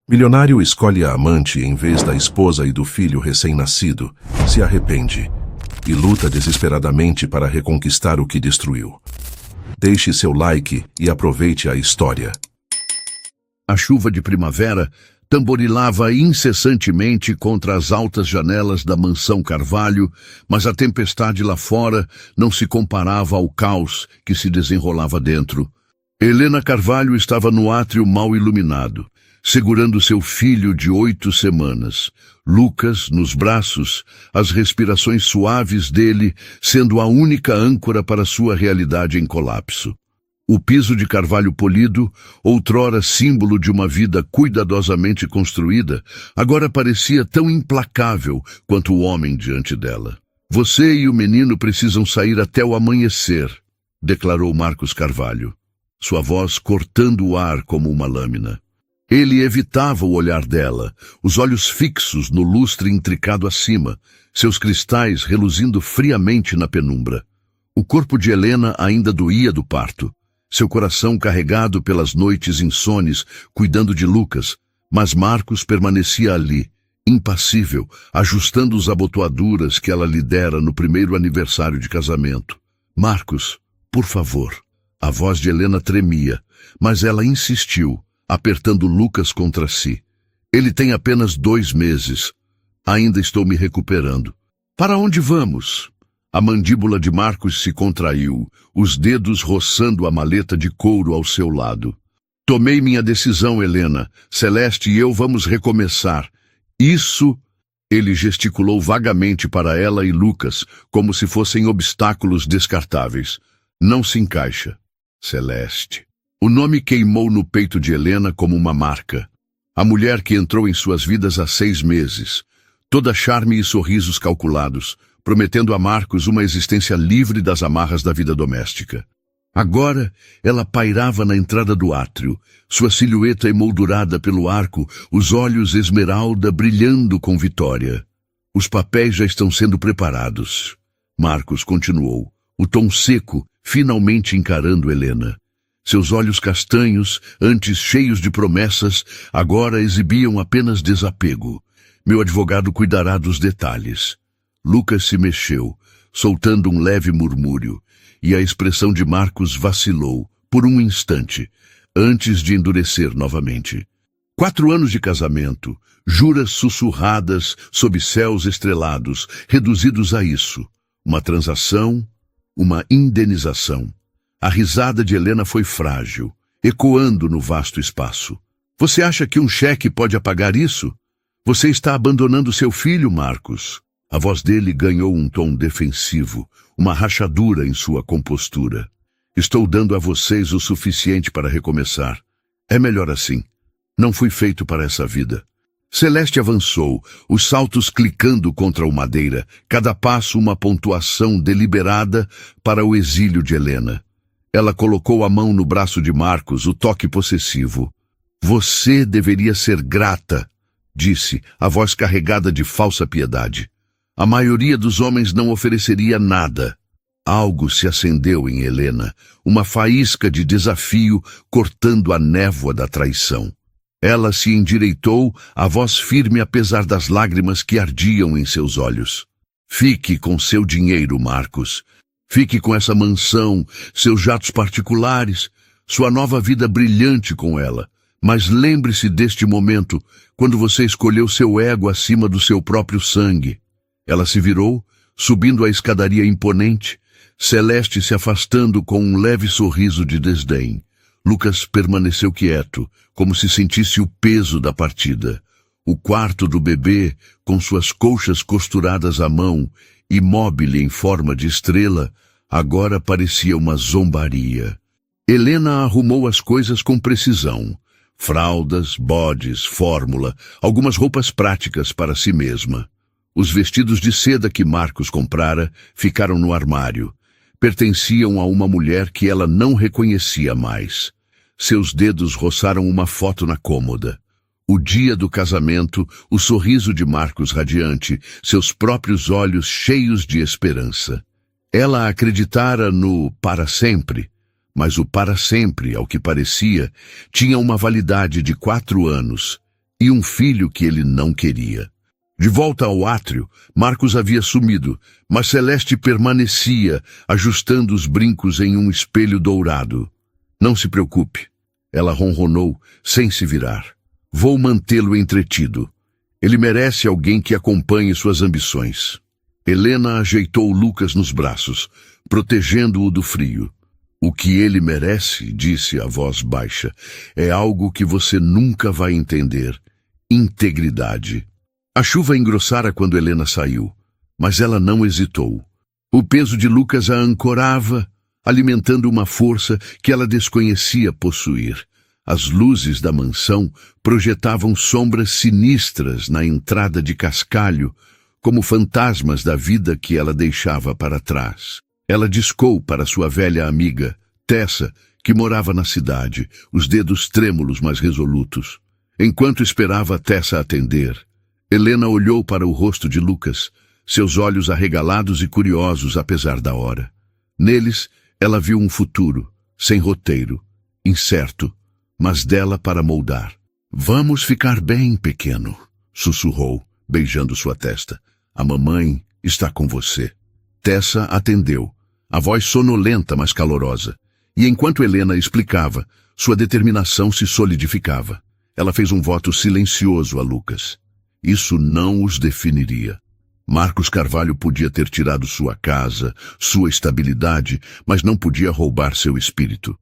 Milionário escolhe a amante em vez da esposa e do filho recém-nascido, se arrepende e luta desesperadamente para reconquistar o que destruiu. Deixe seu like e aproveite a história. A chuva de primavera tamborilava incessantemente contra as altas janelas da mansão Carvalho, mas a tempestade lá fora não se comparava ao caos que se desenrolava dentro. Helena Carvalho estava no átrio mal iluminado, segurando seu filho de 8 semanas, Lucas, nos braços, as respirações suaves dele sendo a única âncora para sua realidade em colapso. O piso de carvalho polido, outrora símbolo de uma vida cuidadosamente construída, agora parecia tão implacável quanto o homem diante dela. "Você e o menino precisam sair até o amanhecer", declarou Marcos Carvalho, sua voz cortando o ar como uma lâmina. Ele evitava o olhar dela, os olhos fixos no lustre intricado acima, seus cristais reluzindo friamente na penumbra. O corpo de Helena ainda doía do parto, seu coração carregado pelas noites insones, cuidando de Lucas, mas Marcos permanecia ali, impassível, ajustando as abotoaduras que ela lhe dera no primeiro aniversário de casamento. "Marcos, por favor." A voz de Helena tremia, mas ela insistiu, apertando Lucas contra si. "Ele tem apenas 2 meses. Ainda estou me recuperando." "Para onde vamos?" A mandíbula de Marcos se contraiu, os dedos roçando a maleta de couro ao seu lado. "Tomei minha decisão, Helena. Celeste e eu vamos recomeçar. Isso..." Ele gesticulou vagamente para ela e Lucas, como se fossem obstáculos descartáveis. "Não se encaixa." Celeste. O nome queimou no peito de Helena como uma marca. A mulher que entrou em suas vidas há 6 meses, toda charme e sorrisos calculados, prometendo a Marcos uma existência livre das amarras da vida doméstica. Agora, ela pairava na entrada do átrio, sua silhueta emoldurada pelo arco, os olhos esmeralda brilhando com vitória. "Os papéis já estão sendo preparados." Marcos continuou, o tom seco, finalmente encarando Helena. Seus olhos castanhos, antes cheios de promessas, agora exibiam apenas desapego. "Meu advogado cuidará dos detalhes." Lucas se mexeu, soltando um leve murmúrio, e a expressão de Marcos vacilou, por um instante, antes de endurecer novamente. 4 anos de casamento, juras sussurradas sob céus estrelados, reduzidos a isso. Uma transação, uma indenização. A risada de Helena foi frágil, ecoando no vasto espaço. "Você acha que um cheque pode apagar isso? Você está abandonando seu filho, Marcos." A voz dele ganhou um tom defensivo, uma rachadura em sua compostura. "Estou dando a vocês o suficiente para recomeçar. É melhor assim. Não fui feito para essa vida." Celeste avançou, os saltos clicando contra o madeira, cada passo uma pontuação deliberada para o exílio de Helena. Ela colocou a mão no braço de Marcos, o toque possessivo. "Você deveria ser grata", disse, a voz carregada de falsa piedade. A maioria dos homens não ofereceria nada. Algo se acendeu em Helena, uma faísca de desafio cortando a névoa da traição. Ela se endireitou, a voz firme apesar das lágrimas que ardiam em seus olhos. "Fique com seu dinheiro, Marcos. Fique com essa mansão, seus jatos particulares, sua nova vida brilhante com ela. Mas lembre-se deste momento, quando você escolheu seu ego acima do seu próprio sangue." Ela se virou, subindo a escadaria imponente, Celeste se afastando com um leve sorriso de desdém. Lucas permaneceu quieto, como se sentisse o peso da partida. O quarto do bebê, com suas colchas costuradas à mão, imóvel em forma de estrela, agora parecia uma zombaria. Helena arrumou as coisas com precisão. Fraldas, bodes, fórmula, algumas roupas práticas para si mesma. Os vestidos de seda que Marcos comprara ficaram no armário. Pertenciam a uma mulher que ela não reconhecia mais. Seus dedos roçaram uma foto na cômoda. O dia do casamento, o sorriso de Marcos radiante, seus próprios olhos cheios de esperança. Ela acreditara no para sempre, mas o para sempre, ao que parecia, tinha uma validade de 4 anos. e um filho que ele não queria. De volta ao átrio, Marcos havia sumido, mas Celeste permanecia, ajustando os brincos em um espelho dourado. Não se preocupe, ela ronronou, sem se virar. Vou mantê-lo entretido. Ele merece alguém que acompanhe suas ambições. Helena ajeitou Lucas nos braços, protegendo-o do frio. O que ele merece, disse a voz baixa, é algo que você nunca vai entender. Integridade. A chuva engrossara quando Helena saiu, mas ela não hesitou. O peso de Lucas a ancorava, alimentando uma força que ela desconhecia possuir. As luzes da mansão projetavam sombras sinistras na entrada de cascalho, como fantasmas da vida que ela deixava para trás. Ela discou para sua velha amiga, Tessa, que morava na cidade, os dedos trêmulos mas resolutos. Enquanto esperava Tessa atender, Helena olhou para o rosto de Lucas, seus olhos arregalados e curiosos apesar da hora. Neles, ela viu um futuro, sem roteiro, incerto, mas dela para moldar. Vamos ficar bem, pequeno, sussurrou, beijando sua testa. A mamãe está com você. Tessa atendeu, a voz sonolenta mas calorosa. E enquanto Helena explicava, sua determinação se solidificava. Ela fez um voto silencioso a Lucas. Isso não os definiria. Marcos Carvalho podia ter tirado sua casa, sua estabilidade, mas não podia roubar seu espírito.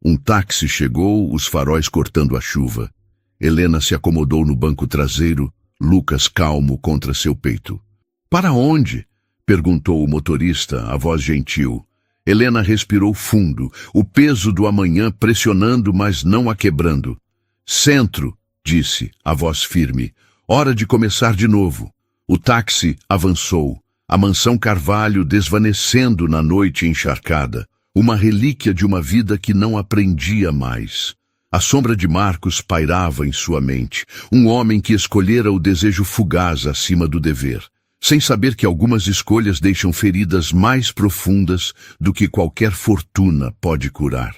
Um táxi chegou, os faróis cortando a chuva. Helena se acomodou no banco traseiro, Lucas calmo contra seu peito. Para onde? Perguntou o motorista, a voz gentil. Helena respirou fundo, o peso do amanhã pressionando, mas não a quebrando. Centro, disse, a voz firme. Hora de começar de novo. O táxi avançou, a mansão Carvalho desvanecendo na noite encharcada, uma relíquia de uma vida que não aprendia mais. A sombra de Marcos pairava em sua mente, um homem que escolhera o desejo fugaz acima do dever, sem saber que algumas escolhas deixam feridas mais profundas do que qualquer fortuna pode curar.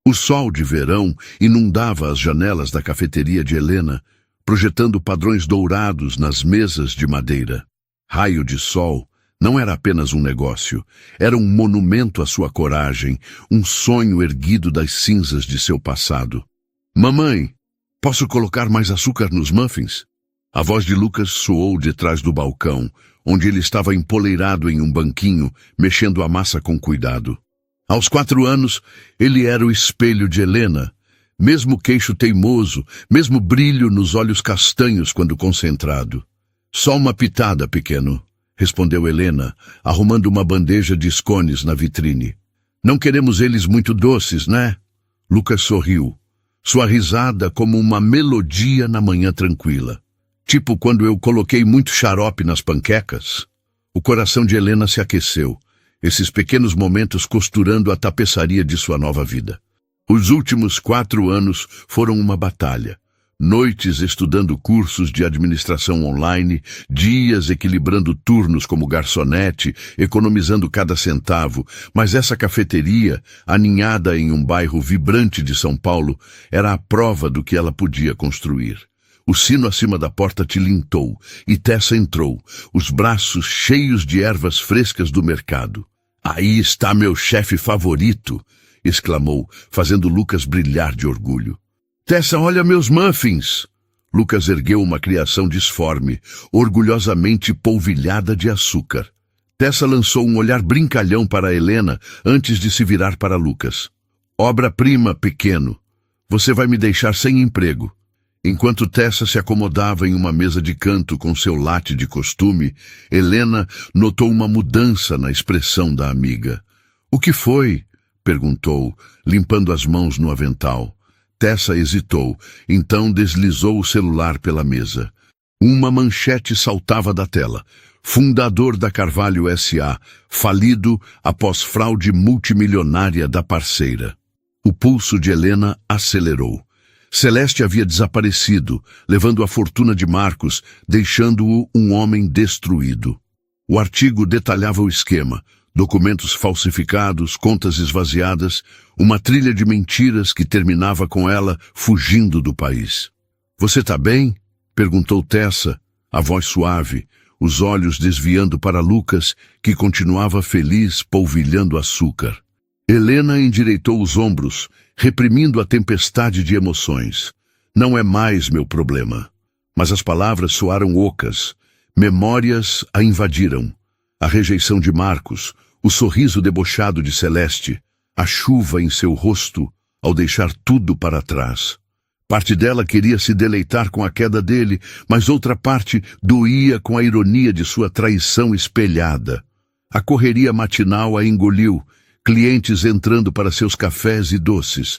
O sol de verão inundava as janelas da cafeteria de Helena, projetando padrões dourados nas mesas de madeira. Raio de Sol não era apenas um negócio, era um monumento à sua coragem, um sonho erguido das cinzas de seu passado. Mamãe, posso colocar mais açúcar nos muffins? A voz de Lucas soou de trás do balcão, onde ele estava empoleirado em um banquinho, mexendo a massa com cuidado. Aos 4 anos, ele era o espelho de Helena, mesmo queixo teimoso, mesmo brilho nos olhos castanhos quando concentrado. Só uma pitada, pequeno, respondeu Helena, arrumando uma bandeja de scones na vitrine. Não queremos eles muito doces, né? Lucas sorriu, sua risada como uma melodia na manhã tranquila. Tipo quando eu coloquei muito xarope nas panquecas. O coração de Helena se aqueceu, esses pequenos momentos costurando a tapeçaria de sua nova vida. Os últimos 4 anos foram uma batalha. Noites estudando cursos de administração online, dias equilibrando turnos como garçonete, economizando cada centavo, mas essa cafeteria, aninhada em um bairro vibrante de São Paulo, era a prova do que ela podia construir. O sino acima da porta tilintou, e Tessa entrou, os braços cheios de ervas frescas do mercado. Aí está meu chefe favorito, exclamou, fazendo Lucas brilhar de orgulho. Tessa, olha meus muffins! Lucas ergueu uma criação disforme, orgulhosamente polvilhada de açúcar. Tessa lançou um olhar brincalhão para Helena antes de se virar para Lucas. Obra-prima, pequeno. Você vai me deixar sem emprego. Enquanto Tessa se acomodava em uma mesa de canto com seu latte de costume, Helena notou uma mudança na expressão da amiga. O que foi? Perguntou, limpando as mãos no avental. Tessa hesitou, então deslizou o celular pela mesa. Uma manchete saltava da tela. Fundador da Carvalho S.A., falido após fraude multimilionária da parceira. O pulso de Helena acelerou. Celeste havia desaparecido, levando a fortuna de Marcos, deixando-o um homem destruído. O artigo detalhava o esquema. Documentos falsificados, contas esvaziadas, uma trilha de mentiras que terminava com ela fugindo do país. Você tá bem? Perguntou Tessa, a voz suave, os olhos desviando para Lucas, que continuava feliz polvilhando açúcar. Helena endireitou os ombros, reprimindo a tempestade de emoções. Não é mais meu problema. Mas as palavras soaram ocas. Memórias a invadiram. A rejeição de Marcos, o sorriso debochado de Celeste, a chuva em seu rosto ao deixar tudo para trás. Parte dela queria se deleitar com a queda dele, mas outra parte doía com a ironia de sua traição espelhada. A correria matinal a engoliu, clientes entrando para seus cafés e doces.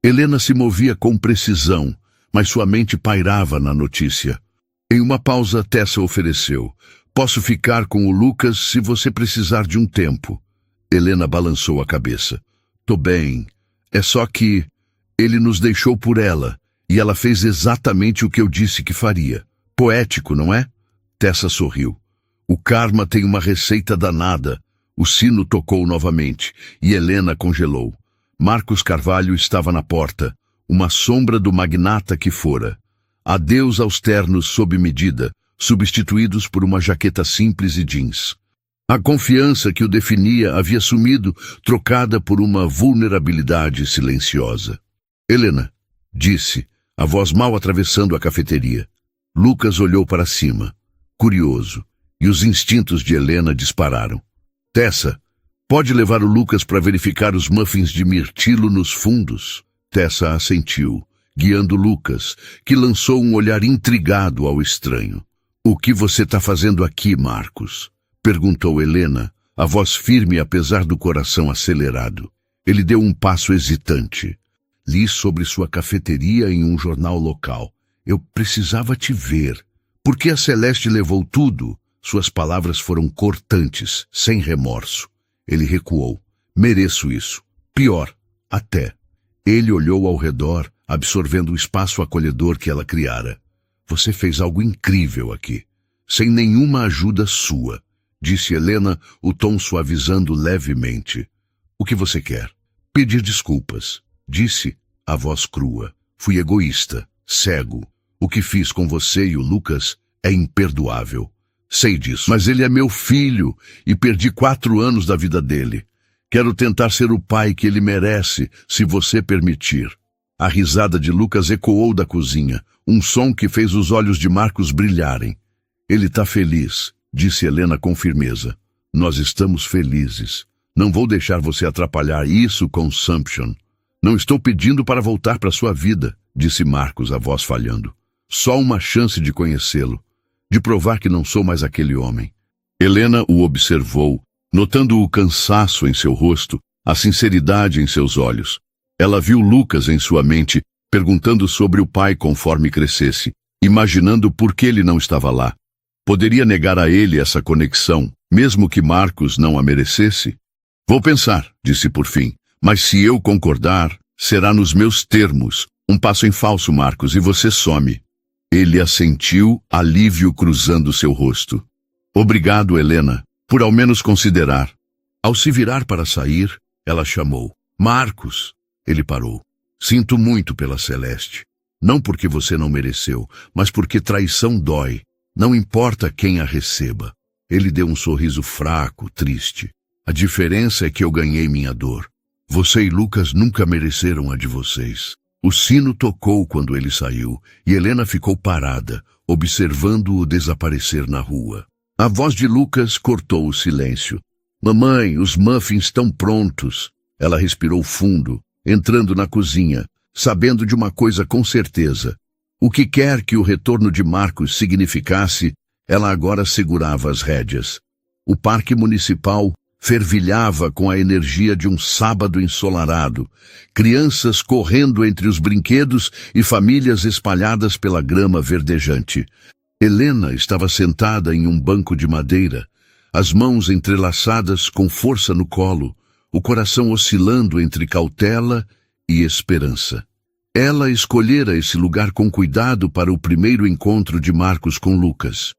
Helena se movia com precisão, mas sua mente pairava na notícia. Em uma pausa, Tessa ofereceu: "Posso ficar com o Lucas se você precisar de um tempo." Helena balançou a cabeça. "Tô bem. É só que ele nos deixou por ela, e ela fez exatamente o que eu disse que faria. Poético, não é?" Tessa sorriu. "O karma tem uma receita danada." O sino tocou novamente, e Helena congelou. Marcos Carvalho estava na porta, uma sombra do magnata que fora. Adeus aos ternos sob medida, substituídos por uma jaqueta simples e jeans. A confiança que o definia havia sumido, trocada por uma vulnerabilidade silenciosa. "Helena", disse, a voz mal atravessando a cafeteria. Lucas olhou para cima, curioso, e os instintos de Helena dispararam. "Tessa, pode levar o Lucas para verificar os muffins de mirtilo nos fundos?" Tessa assentiu, guiando Lucas, que lançou um olhar intrigado ao estranho. "O que você está fazendo aqui, Marcos?" perguntou Helena, a voz firme apesar do coração acelerado. Ele deu um passo hesitante. "Li sobre sua cafeteria em um jornal local. Eu precisava te ver. Por que a Celeste levou tudo?" Suas palavras foram cortantes, sem remorso. Ele recuou. "Mereço isso. Pior, até." Ele olhou ao redor, absorvendo o espaço acolhedor que ela criara. "Você fez algo incrível aqui, sem nenhuma ajuda sua", disse Helena, o tom suavizando levemente. "O que você quer?" "Pedir desculpas", disse, a voz crua. "Fui egoísta, cego. O que fiz com você e o Lucas é imperdoável. Sei disso, mas ele é meu filho e perdi 4 anos da vida dele. Quero tentar ser o pai que ele merece, se você permitir." A risada de Lucas ecoou da cozinha, um som que fez os olhos de Marcos brilharem. "Ele está feliz", disse Helena com firmeza. "Nós estamos felizes. Não vou deixar você atrapalhar isso, Consumption." "Não estou pedindo para voltar para sua vida", disse Marcos, a voz falhando. "Só uma chance de conhecê-lo, de provar que não sou mais aquele homem." Helena o observou, notando o cansaço em seu rosto, a sinceridade em seus olhos. Ela viu Lucas em sua mente, perguntando sobre o pai conforme crescesse, imaginando por que ele não estava lá. Poderia negar a ele essa conexão, mesmo que Marcos não a merecesse? "Vou pensar", disse por fim, "mas se eu concordar, será nos meus termos. Um passo em falso, Marcos, e você some." Ele assentiu, alívio cruzando seu rosto. "Obrigado, Helena, por ao menos considerar." Ao se virar para sair, ela chamou: "Marcos." Ele parou. "Sinto muito pela Celeste. Não porque você não mereceu, mas porque traição dói. Não importa quem a receba." Ele deu um sorriso fraco, triste. "A diferença é que eu ganhei minha dor. Você e Lucas nunca mereceram a de vocês." O sino tocou quando ele saiu, e Helena ficou parada, observando-o desaparecer na rua. A voz de Lucas cortou o silêncio. "Mamãe, os muffins estão prontos." Ela respirou fundo, entrando na cozinha, sabendo de uma coisa com certeza. O que quer que o retorno de Marcos significasse, ela agora segurava as rédeas. O parque municipal fervilhava com a energia de um sábado ensolarado, crianças correndo entre os brinquedos e famílias espalhadas pela grama verdejante. Helena estava sentada em um banco de madeira, as mãos entrelaçadas com força no colo, o coração oscilando entre cautela e esperança. Ela escolhera esse lugar com cuidado para o primeiro encontro de Marcos com Lucas.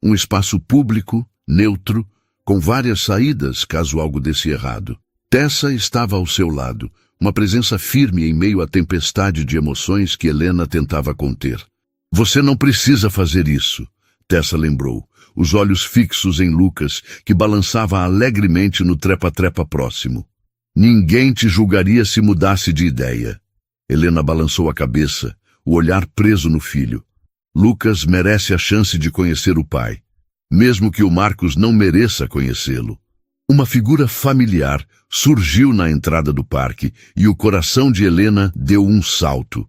Um espaço público, neutro, com várias saídas caso algo desse errado. Tessa estava ao seu lado, uma presença firme em meio à tempestade de emoções que Helena tentava conter. Você não precisa fazer isso, Tessa lembrou, os olhos fixos em Lucas, que balançava alegremente no trepa-trepa próximo. Ninguém te julgaria se mudasse de ideia. Helena balançou a cabeça, o olhar preso no filho. Lucas merece a chance de conhecer o pai, mesmo que o Marcos não mereça conhecê-lo. Uma figura familiar surgiu na entrada do parque e o coração de Helena deu um salto.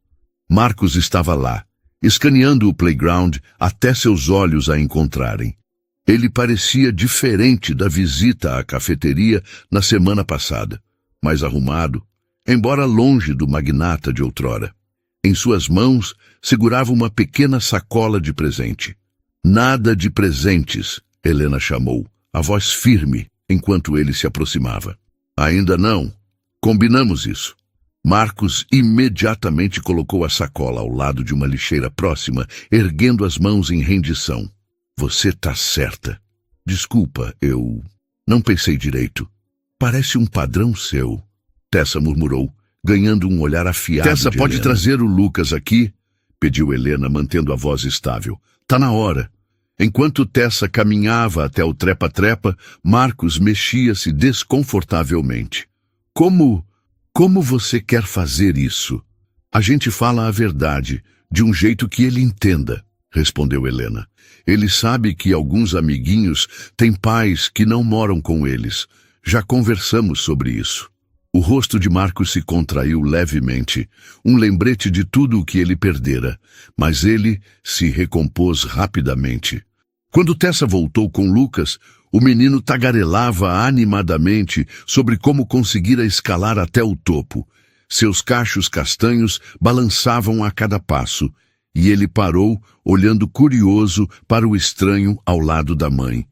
Marcos estava lá, escaneando o playground até seus olhos a encontrarem. Ele parecia diferente da visita à cafeteria na semana passada, mais arrumado, embora longe do magnata de outrora. Em suas mãos segurava uma pequena sacola de presente. Nada de presentes, Helena chamou, a voz firme, enquanto ele se aproximava. Ainda não. Combinamos isso. Marcos imediatamente colocou a sacola ao lado de uma lixeira próxima, erguendo as mãos em rendição. Você tá certa. Desculpa, eu não pensei direito. Parece um padrão seu, Tessa murmurou, ganhando um olhar afiado. Tessa, pode trazer o Lucas aqui? Pediu Helena, mantendo a voz estável. Tá na hora. Enquanto Tessa caminhava até o trepa-trepa, Marcos mexia-se desconfortavelmente. Como você quer fazer isso? A gente fala a verdade, de um jeito que ele entenda, respondeu Helena. Ele sabe que alguns amiguinhos têm pais que não moram com eles. Já conversamos sobre isso. O rosto de Marcos se contraiu levemente, um lembrete de tudo o que ele perdera, mas ele se recompôs rapidamente. Quando Tessa voltou com Lucas, o menino tagarelava animadamente sobre como conseguira escalar até o topo. Seus cachos castanhos balançavam a cada passo, e ele parou, olhando curioso para o estranho ao lado da mãe.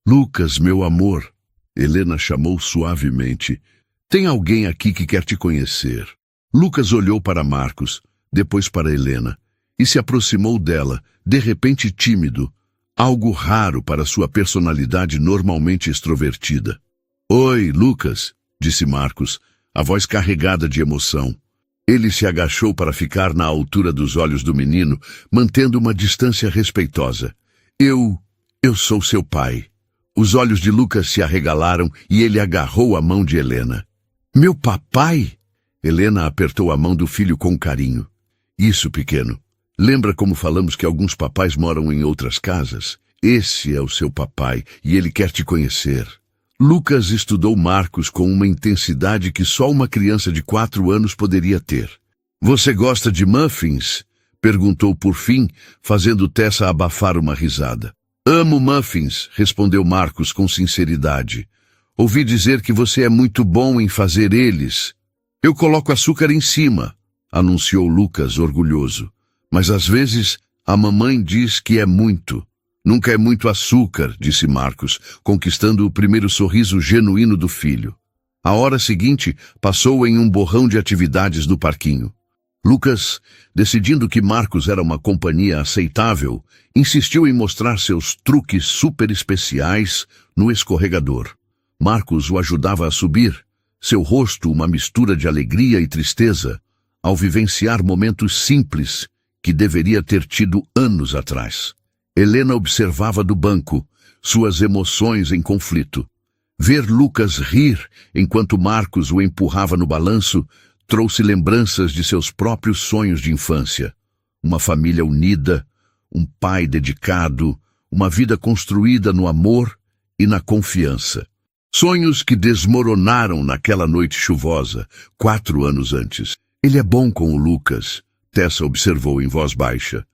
Lucas, meu amor, Helena chamou suavemente. Tem alguém aqui que quer te conhecer. Lucas olhou para Marcos, depois para Helena, e se aproximou dela, de repente tímido, algo raro para sua personalidade normalmente extrovertida. Oi, Lucas, disse Marcos, a voz carregada de emoção. Ele se agachou para ficar na altura dos olhos do menino, mantendo uma distância respeitosa. Eu sou seu pai. Os olhos de Lucas se arregalaram e ele agarrou a mão de Helena. Meu papai? Helena apertou a mão do filho com carinho. Isso, pequeno. Lembra como falamos que alguns papais moram em outras casas? Esse é o seu papai e ele quer te conhecer. Lucas estudou Marcos com uma intensidade que só uma criança de 4 anos poderia ter. Você gosta de muffins? Perguntou por fim, fazendo Tessa abafar uma risada. Amo muffins, respondeu Marcos com sinceridade. Ouvi dizer que você é muito bom em fazer eles. Eu coloco açúcar em cima, anunciou Lucas orgulhoso. Mas às vezes a mamãe diz que é muito. Nunca é muito açúcar, disse Marcos, conquistando o primeiro sorriso genuíno do filho. A hora seguinte passou em um borrão de atividades no parquinho. Lucas, decidindo que Marcos era uma companhia aceitável, insistiu em mostrar seus truques super especiais no escorregador. Marcos o ajudava a subir, seu rosto uma mistura de alegria e tristeza, ao vivenciar momentos simples que deveria ter tido anos atrás. Helena observava do banco, suas emoções em conflito. Ver Lucas rir enquanto Marcos o empurrava no balanço trouxe lembranças de seus próprios sonhos de infância. Uma família unida, um pai dedicado, uma vida construída no amor e na confiança. Sonhos que desmoronaram naquela noite chuvosa, 4 anos antes. Ele é bom com o Lucas, Tessa observou em voz baixa.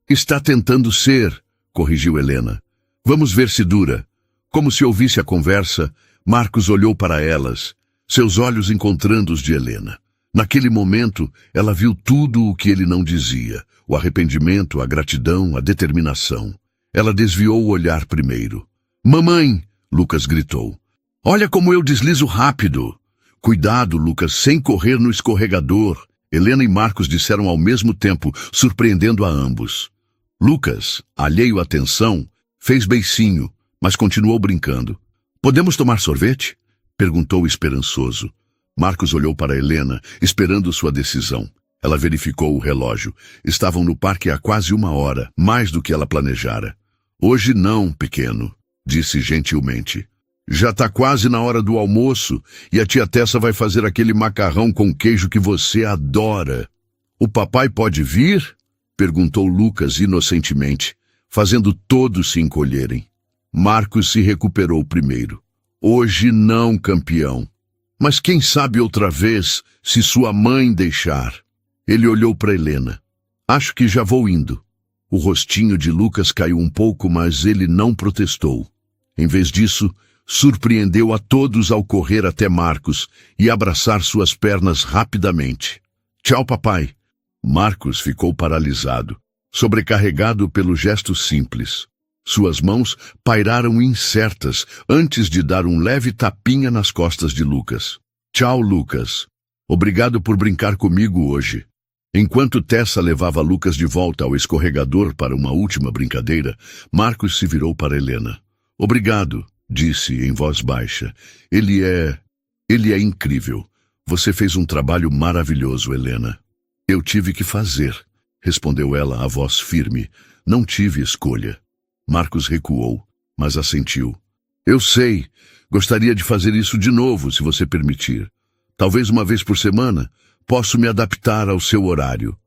Está tentando ser, corrigiu Helena. Vamos ver se dura. Como se ouvisse a conversa, Marcos olhou para elas, seus olhos encontrando os de Helena. Naquele momento, ela viu tudo o que ele não dizia, o arrependimento, a gratidão, a determinação. Ela desviou o olhar primeiro. Mamãe, Lucas gritou. Olha como eu deslizo rápido. Cuidado, Lucas, sem correr no escorregador. Helena e Marcos disseram ao mesmo tempo, surpreendendo a ambos. Lucas, alheio à tensão, fez beicinho, mas continuou brincando. Podemos tomar sorvete? Perguntou esperançoso. Marcos olhou para Helena, esperando sua decisão. Ela verificou o relógio. Estavam no parque há quase 1 hora, mais do que ela planejara. Hoje não, pequeno, disse gentilmente. Já está quase na hora do almoço e a tia Tessa vai fazer aquele macarrão com queijo que você adora. O papai pode vir? Perguntou Lucas inocentemente, fazendo todos se encolherem. Marcos se recuperou primeiro. Hoje não, campeão. Mas quem sabe outra vez, se sua mãe deixar. Ele olhou para Helena. Acho que já vou indo. O rostinho de Lucas caiu um pouco, mas ele não protestou. Em vez disso, surpreendeu a todos ao correr até Marcos e abraçar suas pernas rapidamente. Tchau, papai. Marcos ficou paralisado, sobrecarregado pelo gesto simples. Suas mãos pairaram incertas antes de dar um leve tapinha nas costas de Lucas. Tchau, Lucas. Obrigado por brincar comigo hoje. Enquanto Tessa levava Lucas de volta ao escorregador para uma última brincadeira, Marcos se virou para Helena. Obrigado, disse em voz baixa. Ele é incrível. Você fez um trabalho maravilhoso, Helena. Eu tive que fazer, respondeu ela, a voz firme. Não tive escolha. Marcos recuou, mas assentiu. Eu sei. Gostaria de fazer isso de novo, se você permitir. Talvez 1 vez por semana. Posso me adaptar ao seu horário.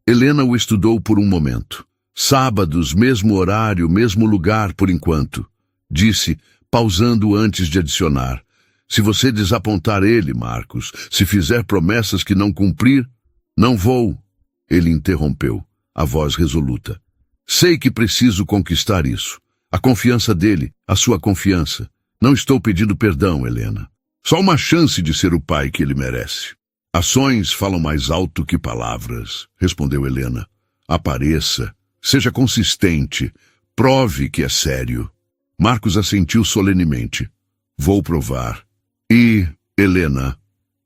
Helena o estudou por um momento. Sábados, mesmo horário, mesmo lugar por enquanto. Disse, pausando antes de adicionar. Se você desapontar ele, Marcos, se fizer promessas que não cumprir, não vou. Ele interrompeu, a voz resoluta. Sei que preciso conquistar isso. A confiança dele, a sua confiança. Não estou pedindo perdão, Helena. Só uma chance de ser o pai que ele merece. Ações falam mais alto que palavras, respondeu Helena. Apareça, seja consistente, prove que é sério. Marcos assentiu solenemente. Vou provar. E, Helena,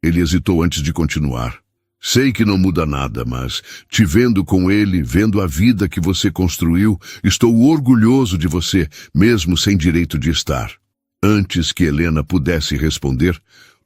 ele hesitou antes de continuar. Sei que não muda nada, mas, te vendo com ele, vendo a vida que você construiu, estou orgulhoso de você, mesmo sem direito de estar. Antes que Helena pudesse responder,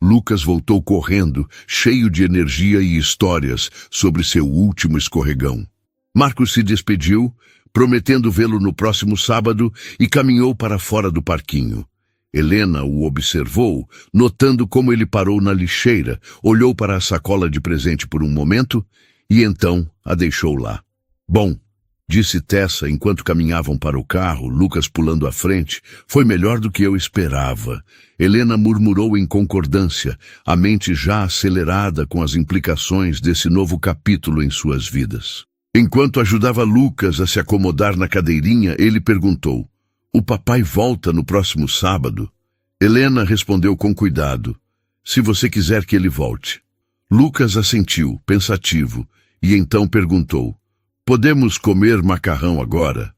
Lucas voltou correndo, cheio de energia e histórias sobre seu último escorregão. Marcos se despediu, prometendo vê-lo no próximo sábado, e caminhou para fora do parquinho. Helena o observou, notando como ele parou na lixeira, olhou para a sacola de presente por um momento e então a deixou lá. Bom, disse Tessa enquanto caminhavam para o carro, Lucas pulando à frente, foi melhor do que eu esperava. Helena murmurou em concordância, a mente já acelerada com as implicações desse novo capítulo em suas vidas. Enquanto ajudava Lucas a se acomodar na cadeirinha, ele perguntou, o papai volta no próximo sábado? Helena respondeu com cuidado, se você quiser que ele volte. Lucas assentiu, pensativo, e então perguntou, podemos comer macarrão agora?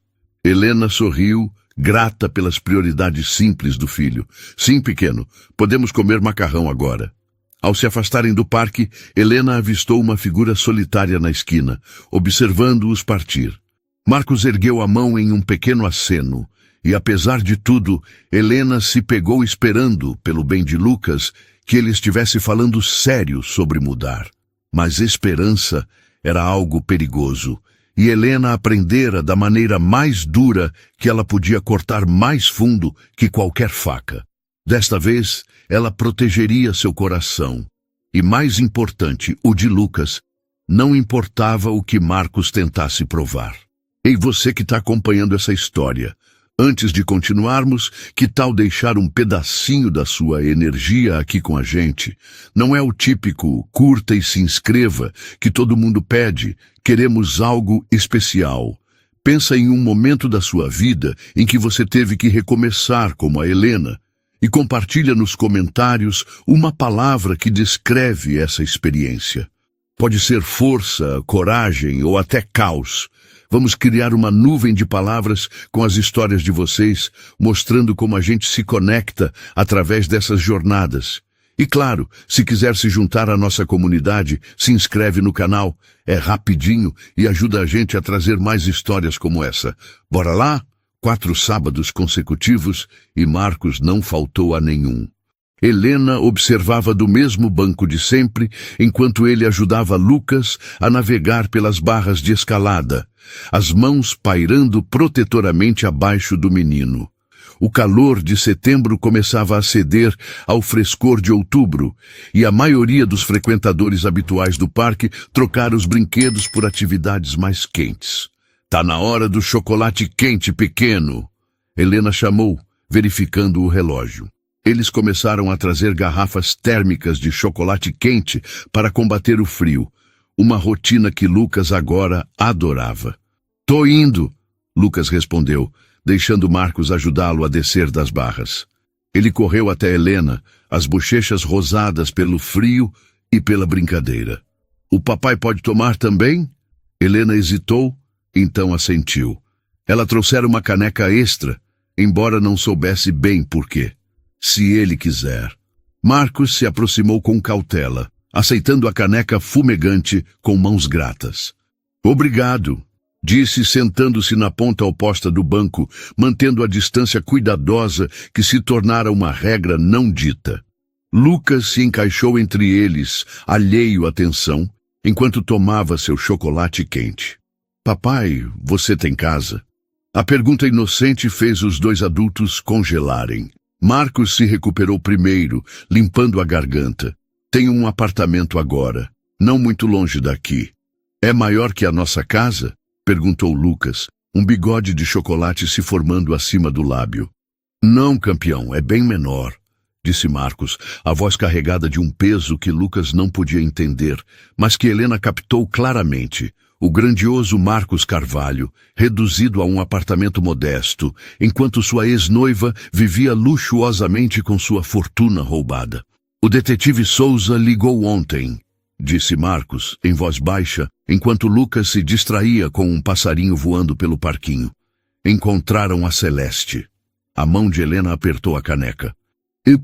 Helena sorriu, grata pelas prioridades simples do filho. Sim, pequeno, podemos comer macarrão agora. Ao se afastarem do parque, Helena avistou uma figura solitária na esquina, observando-os partir. Marcos ergueu a mão em um pequeno aceno, e apesar de tudo, Helena se pegou esperando, pelo bem de Lucas, que ele estivesse falando sério sobre mudar. Mas esperança era algo perigoso, e Helena aprendera da maneira mais dura que ela podia cortar mais fundo que qualquer faca. Desta vez, ela protegeria seu coração. E mais importante, o de Lucas, não importava o que Marcos tentasse provar. Ei, você que está acompanhando essa história, antes de continuarmos, que tal deixar um pedacinho da sua energia aqui com a gente? Não é o típico curta e se inscreva que todo mundo pede, queremos algo especial. Pensa em um momento da sua vida em que você teve que recomeçar como a Helena e compartilha nos comentários uma palavra que descreve essa experiência. Pode ser força, coragem ou até caos. Vamos criar uma nuvem de palavras com as histórias de vocês, mostrando como a gente se conecta através dessas jornadas. E claro, se quiser se juntar à nossa comunidade, se inscreve no canal. É rapidinho e ajuda a gente a trazer mais histórias como essa. Bora lá? 4 sábados consecutivos e Marcos não faltou a nenhum. Helena observava do mesmo banco de sempre, enquanto ele ajudava Lucas a navegar pelas barras de escalada, as mãos pairando protetoramente abaixo do menino. O calor de setembro começava a ceder ao frescor de outubro, e a maioria dos frequentadores habituais do parque trocaram os brinquedos por atividades mais quentes. "Tá na hora do chocolate quente, pequeno!" Helena chamou, verificando o relógio. Eles começaram a trazer garrafas térmicas de chocolate quente para combater o frio, uma rotina que Lucas agora adorava. "Tô indo", Lucas respondeu, deixando Marcos ajudá-lo a descer das barras. Ele correu até Helena, as bochechas rosadas pelo frio e pela brincadeira. "O papai pode tomar também?" Helena hesitou, então assentiu. Ela trouxera uma caneca extra, embora não soubesse bem por quê. "Se ele quiser." Marcos se aproximou com cautela, aceitando a caneca fumegante com mãos gratas. "Obrigado", disse sentando-se na ponta oposta do banco, mantendo a distância cuidadosa que se tornara uma regra não dita. Lucas se encaixou entre eles, alheio à tensão, enquanto tomava seu chocolate quente. "Papai, você tem casa?" A pergunta inocente fez os dois adultos congelarem. Marcos se recuperou primeiro, limpando a garganta. "Tenho um apartamento agora, não muito longe daqui." "É maior que a nossa casa?" perguntou Lucas, um bigode de chocolate se formando acima do lábio. "Não, campeão, é bem menor", disse Marcos, a voz carregada de um peso que Lucas não podia entender, mas que Helena captou claramente. O grandioso Marcos Carvalho, reduzido a um apartamento modesto, enquanto sua ex-noiva vivia luxuosamente com sua fortuna roubada. "O detetive Souza ligou ontem", disse Marcos, em voz baixa, enquanto Lucas se distraía com um passarinho voando pelo parquinho. "Encontraram a Celeste." A mão de Helena apertou a caneca. "E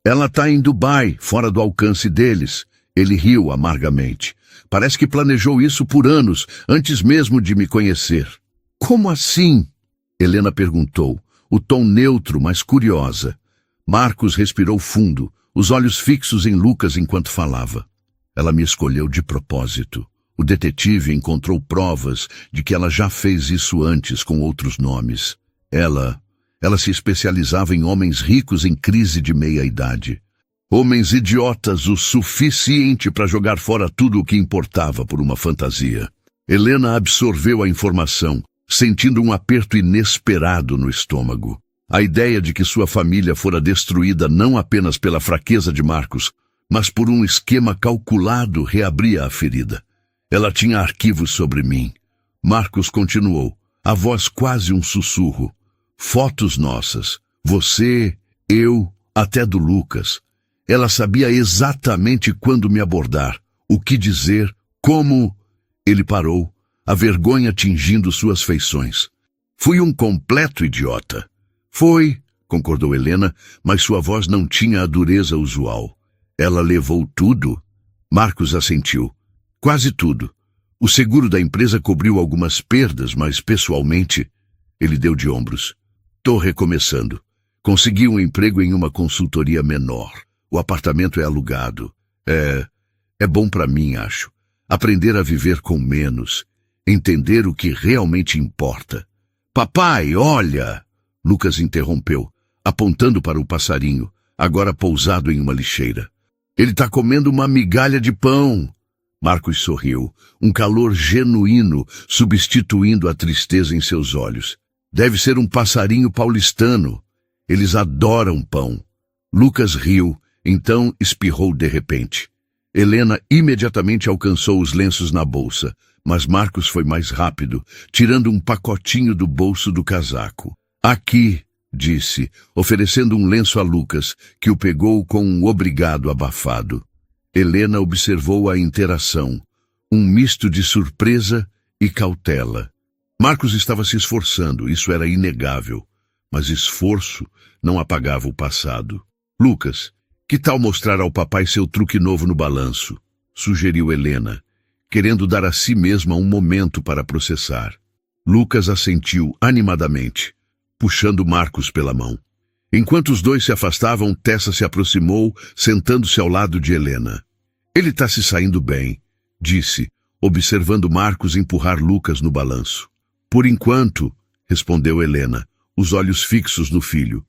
ela tá em Dubai, fora do alcance deles." Ele riu amargamente. "Parece que planejou isso por anos, antes mesmo de me conhecer." "Como assim?" Helena perguntou, o tom neutro, mas curiosa. Marcos respirou fundo, os olhos fixos em Lucas enquanto falava. "Ela me escolheu de propósito. O detetive encontrou provas de que ela já fez isso antes com outros nomes. Ela se especializava em homens ricos em crise de meia-idade. Homens idiotas o suficiente para jogar fora tudo o que importava por uma fantasia." Helena absorveu a informação, sentindo um aperto inesperado no estômago. A ideia de que sua família fora destruída não apenas pela fraqueza de Marcos, mas por um esquema calculado reabria a ferida. "Ela tinha arquivos sobre mim." Marcos continuou, a voz quase um sussurro. "Fotos nossas, você, eu, até do Lucas. Ela sabia exatamente quando me abordar, o que dizer, como..." Ele parou, a vergonha tingindo suas feições. "Fui um completo idiota." "Foi", concordou Helena, mas sua voz não tinha a dureza usual. "Ela levou tudo?" Marcos assentiu. "Quase tudo. O seguro da empresa cobriu algumas perdas, mas pessoalmente..." Ele deu de ombros. "Tô recomeçando. Consegui um emprego em uma consultoria menor. O apartamento é alugado. É bom para mim, acho. Aprender a viver com menos. Entender o que realmente importa." "Papai, olha!" Lucas interrompeu, apontando para o passarinho, agora pousado em uma lixeira. "Ele tá comendo uma migalha de pão." Marcos sorriu, um calor genuíno substituindo a tristeza em seus olhos. "Deve ser um passarinho paulistano. Eles adoram pão." Lucas riu, então espirrou de repente. Helena imediatamente alcançou os lenços na bolsa, mas Marcos foi mais rápido, tirando um pacotinho do bolso do casaco. "Aqui", disse, oferecendo um lenço a Lucas, que o pegou com um obrigado abafado. Helena observou a interação, um misto de surpresa e cautela. Marcos estava se esforçando, isso era inegável, mas esforço não apagava o passado. "Lucas, que tal mostrar ao papai seu truque novo no balanço?" sugeriu Helena, querendo dar a si mesma um momento para processar. Lucas assentiu animadamente, puxando Marcos pela mão. Enquanto os dois se afastavam, Tessa se aproximou, sentando-se ao lado de Helena. Ele está se saindo bem, disse, observando Marcos empurrar Lucas no balanço. Por enquanto, respondeu Helena, os olhos fixos no filho.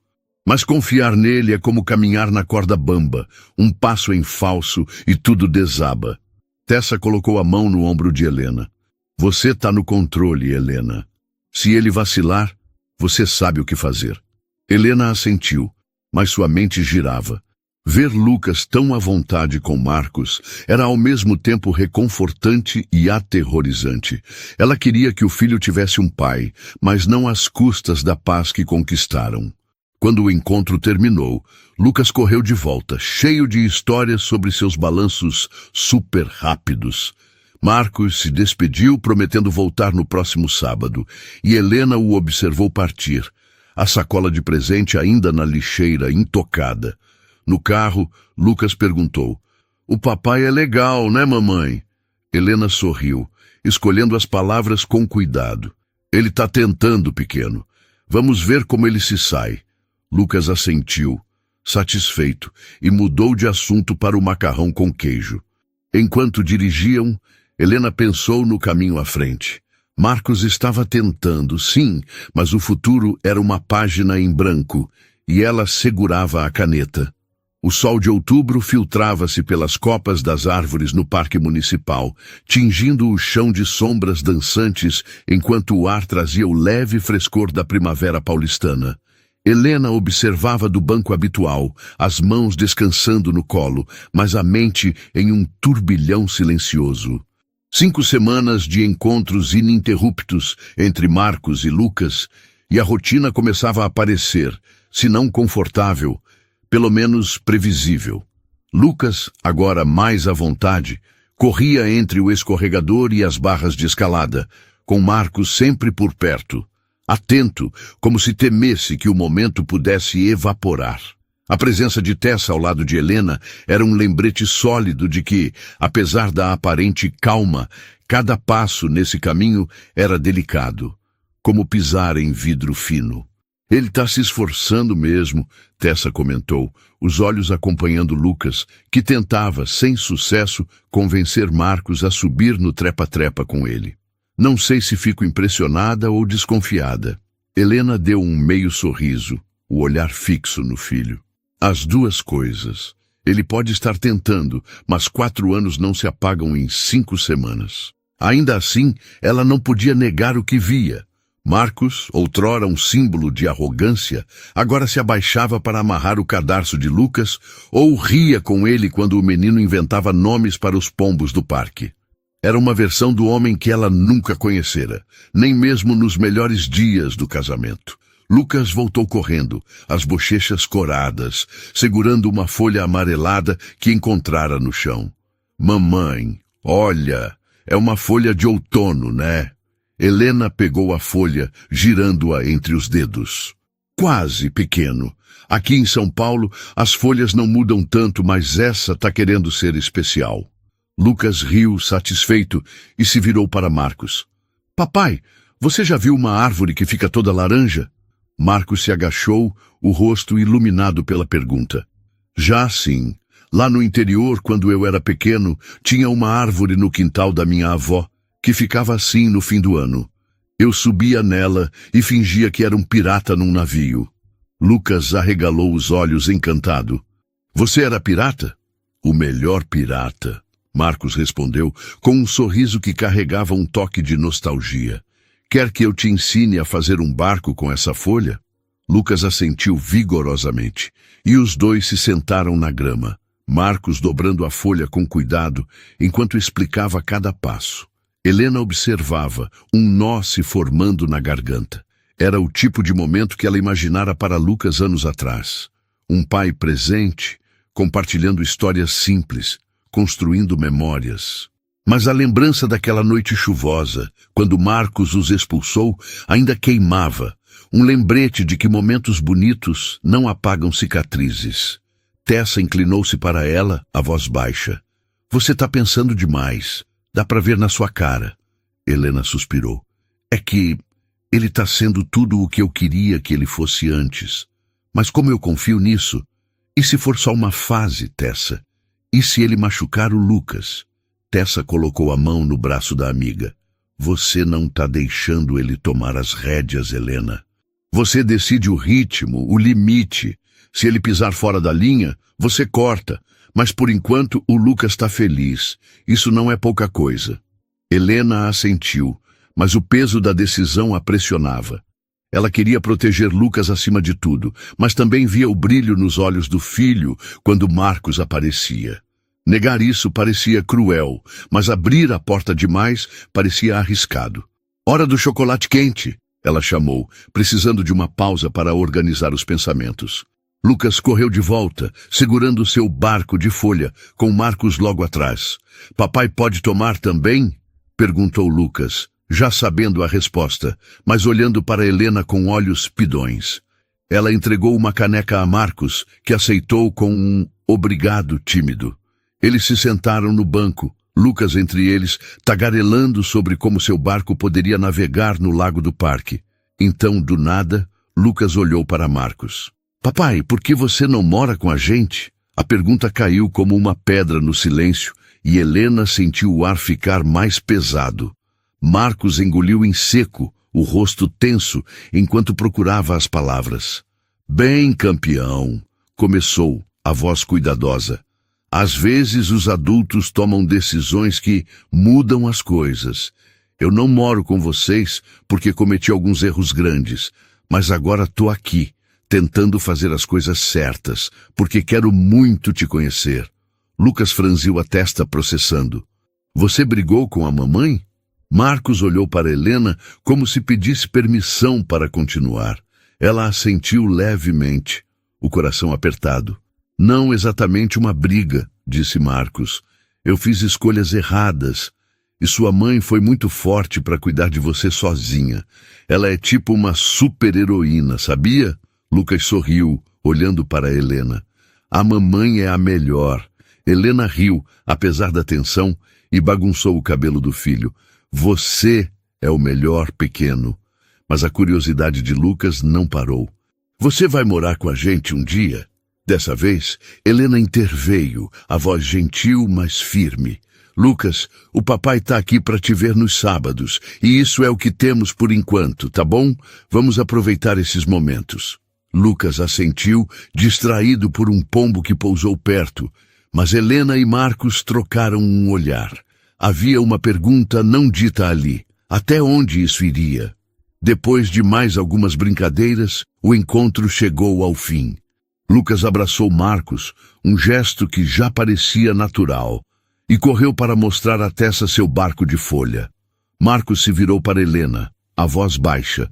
Mas confiar nele é como caminhar na corda bamba, um passo em falso e tudo desaba. Tessa colocou a mão no ombro de Helena. Você está no controle, Helena. Se ele vacilar, você sabe o que fazer. Helena assentiu, mas sua mente girava. Ver Lucas tão à vontade com Marcos era ao mesmo tempo reconfortante e aterrorizante. Ela queria que o filho tivesse um pai, mas não às custas da paz que conquistaram. Quando o encontro terminou, Lucas correu de volta, cheio de histórias sobre seus balanços super rápidos. Marcos se despediu, prometendo voltar no próximo sábado, e Helena o observou partir, a sacola de presente ainda na lixeira, intocada. No carro, Lucas perguntou, "O papai é legal, né, mamãe?" Helena sorriu, escolhendo as palavras com cuidado. "Ele está tentando, pequeno. Vamos ver como ele se sai." Lucas assentiu, satisfeito, e mudou de assunto para o macarrão com queijo. Enquanto dirigiam, Helena pensou no caminho à frente. Marcos estava tentando, sim, mas o futuro era uma página em branco, e ela segurava a caneta. O sol de outubro filtrava-se pelas copas das árvores no parque municipal, tingindo o chão de sombras dançantes, enquanto o ar trazia o leve frescor da primavera paulistana. Helena observava do banco habitual, as mãos descansando no colo, mas a mente em um turbilhão silencioso. 5 semanas de encontros ininterruptos entre Marcos e Lucas, e a rotina começava a aparecer, se não confortável, pelo menos previsível. Lucas, agora mais à vontade, corria entre o escorregador e as barras de escalada, com Marcos sempre por perto, atento, como se temesse que o momento pudesse evaporar. A presença de Tessa ao lado de Helena era um lembrete sólido de que, apesar da aparente calma, cada passo nesse caminho era delicado, como pisar em vidro fino. "Ele está se esforçando mesmo", Tessa comentou, os olhos acompanhando Lucas, que tentava, sem sucesso, convencer Marcos a subir no trepa-trepa com ele. "Não sei se fico impressionada ou desconfiada." Helena deu um meio sorriso, o olhar fixo no filho. "As duas coisas. Ele pode estar tentando, mas 4 anos não se apagam em 5 semanas. Ainda assim, ela não podia negar o que via. Marcos, outrora um símbolo de arrogância, agora se abaixava para amarrar o cadarço de Lucas ou ria com ele quando o menino inventava nomes para os pombos do parque. Era uma versão do homem que ela nunca conhecera, nem mesmo nos melhores dias do casamento. Lucas voltou correndo, as bochechas coradas, segurando uma folha amarelada que encontrara no chão. "Mamãe, olha, é uma folha de outono, né?" Helena pegou a folha, girando-a entre os dedos. "Quase, pequeno. Aqui em São Paulo, as folhas não mudam tanto, mas essa tá querendo ser especial." Lucas riu, satisfeito, e se virou para Marcos. "Papai, você já viu uma árvore que fica toda laranja?" Marcos se agachou, o rosto iluminado pela pergunta. "Já sim. Lá no interior, quando eu era pequeno, tinha uma árvore no quintal da minha avó, que ficava assim no fim do ano. Eu subia nela e fingia que era um pirata num navio." Lucas arregalou os olhos encantado. "Você era pirata?" "O melhor pirata," Marcos respondeu, com um sorriso que carregava um toque de nostalgia. "Quer que eu te ensine a fazer um barco com essa folha?" Lucas assentiu vigorosamente, e os dois se sentaram na grama, Marcos dobrando a folha com cuidado, enquanto explicava cada passo. Helena observava, um nó se formando na garganta. Era o tipo de momento que ela imaginara para Lucas anos atrás. Um pai presente, compartilhando histórias simples, construindo memórias. Mas a lembrança daquela noite chuvosa, quando Marcos os expulsou, ainda queimava, um lembrete de que momentos bonitos não apagam cicatrizes. Tessa inclinou-se para ela, a voz baixa. "Você está pensando demais. Dá para ver na sua cara." Helena suspirou. "É que ele está sendo tudo o que eu queria que ele fosse antes. Mas como eu confio nisso? E se for só uma fase, Tessa? E se ele machucar o Lucas? Tessa colocou a mão no braço da amiga. Você não está deixando ele tomar as rédeas, Helena. Você decide o ritmo, o limite. Se ele pisar fora da linha, você corta. Mas por enquanto o Lucas está feliz. Isso não é pouca coisa. Helena assentiu, mas o peso da decisão a pressionava. Ela queria proteger Lucas acima de tudo, mas também via o brilho nos olhos do filho quando Marcos aparecia. Negar isso parecia cruel, mas abrir a porta demais parecia arriscado. Hora do chocolate quente, ela chamou, precisando de uma pausa para organizar os pensamentos. Lucas correu de volta, segurando seu barco de folha, com Marcos logo atrás. Papai pode tomar também? Perguntou Lucas, já sabendo a resposta, mas olhando para Helena com olhos pidões. Ela entregou uma caneca a Marcos, que aceitou com um obrigado tímido. Eles se sentaram no banco, Lucas entre eles, tagarelando sobre como seu barco poderia navegar no lago do parque. Então, do nada, Lucas olhou para Marcos. Papai, por que você não mora com a gente? A pergunta caiu como uma pedra no silêncio e Helena sentiu o ar ficar mais pesado. Marcos engoliu em seco, o rosto tenso, enquanto procurava as palavras. Bem, campeão, começou, a voz cuidadosa. Às vezes os adultos tomam decisões que mudam as coisas. Eu não moro com vocês porque cometi alguns erros grandes, mas agora estou aqui, tentando fazer as coisas certas, porque quero muito te conhecer. Lucas franziu a testa processando. Você brigou com a mamãe? Marcos olhou para Helena como se pedisse permissão para continuar. Ela assentiu levemente, o coração apertado. Não exatamente uma briga, disse Marcos. Eu fiz escolhas erradas. E sua mãe foi muito forte para cuidar de você sozinha. Ela é tipo uma super-heroína, sabia? Lucas sorriu, olhando para Helena. A mamãe é a melhor. Helena riu, apesar da tensão, e bagunçou o cabelo do filho. Você é o melhor, pequeno. Mas a curiosidade de Lucas não parou. Você vai morar com a gente um dia? Dessa vez, Helena interveio, a voz gentil, mas firme. Lucas, o papai está aqui para te ver nos sábados, e isso é o que temos por enquanto, tá bom? Vamos aproveitar esses momentos. Lucas assentiu, distraído por um pombo que pousou perto, mas Helena e Marcos trocaram um olhar. Havia uma pergunta não dita ali. Até onde isso iria? Depois de mais algumas brincadeiras, o encontro chegou ao fim. Lucas abraçou Marcos, um gesto que já parecia natural, e correu para mostrar a Tessa seu barco de folha. Marcos se virou para Helena, a voz baixa.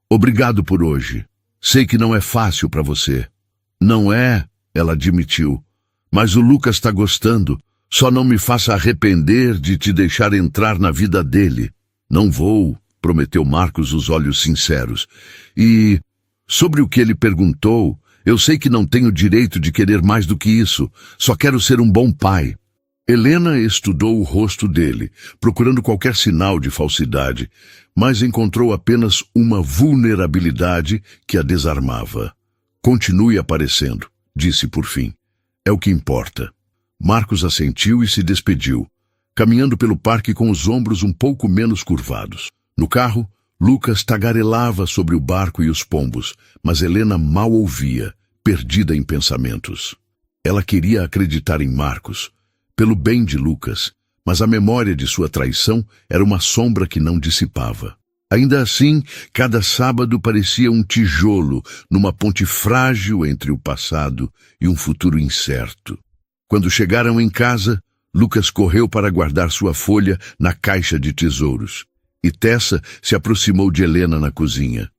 Obrigado por hoje. Sei que não é fácil para você. Não é, ela admitiu. Mas o Lucas está gostando. Só não me faça arrepender de te deixar entrar na vida dele. Não vou, prometeu Marcos, os olhos sinceros. E, sobre o que ele perguntou, eu sei que não tenho direito de querer mais do que isso. Só quero ser um bom pai. Helena estudou o rosto dele, procurando qualquer sinal de falsidade, mas encontrou apenas uma vulnerabilidade que a desarmava. Continue aparecendo, disse por fim. É o que importa. Marcos assentiu e se despediu, caminhando pelo parque com os ombros um pouco menos curvados. No carro, Lucas tagarelava sobre o barco e os pombos, mas Helena mal ouvia, perdida em pensamentos. Ela queria acreditar em Marcos, pelo bem de Lucas, mas a memória de sua traição era uma sombra que não dissipava. Ainda assim, cada sábado parecia um tijolo numa ponte frágil entre o passado e um futuro incerto. Quando chegaram em casa, Lucas correu para guardar sua folha na caixa de tesouros. E Tessa se aproximou de Helena na cozinha.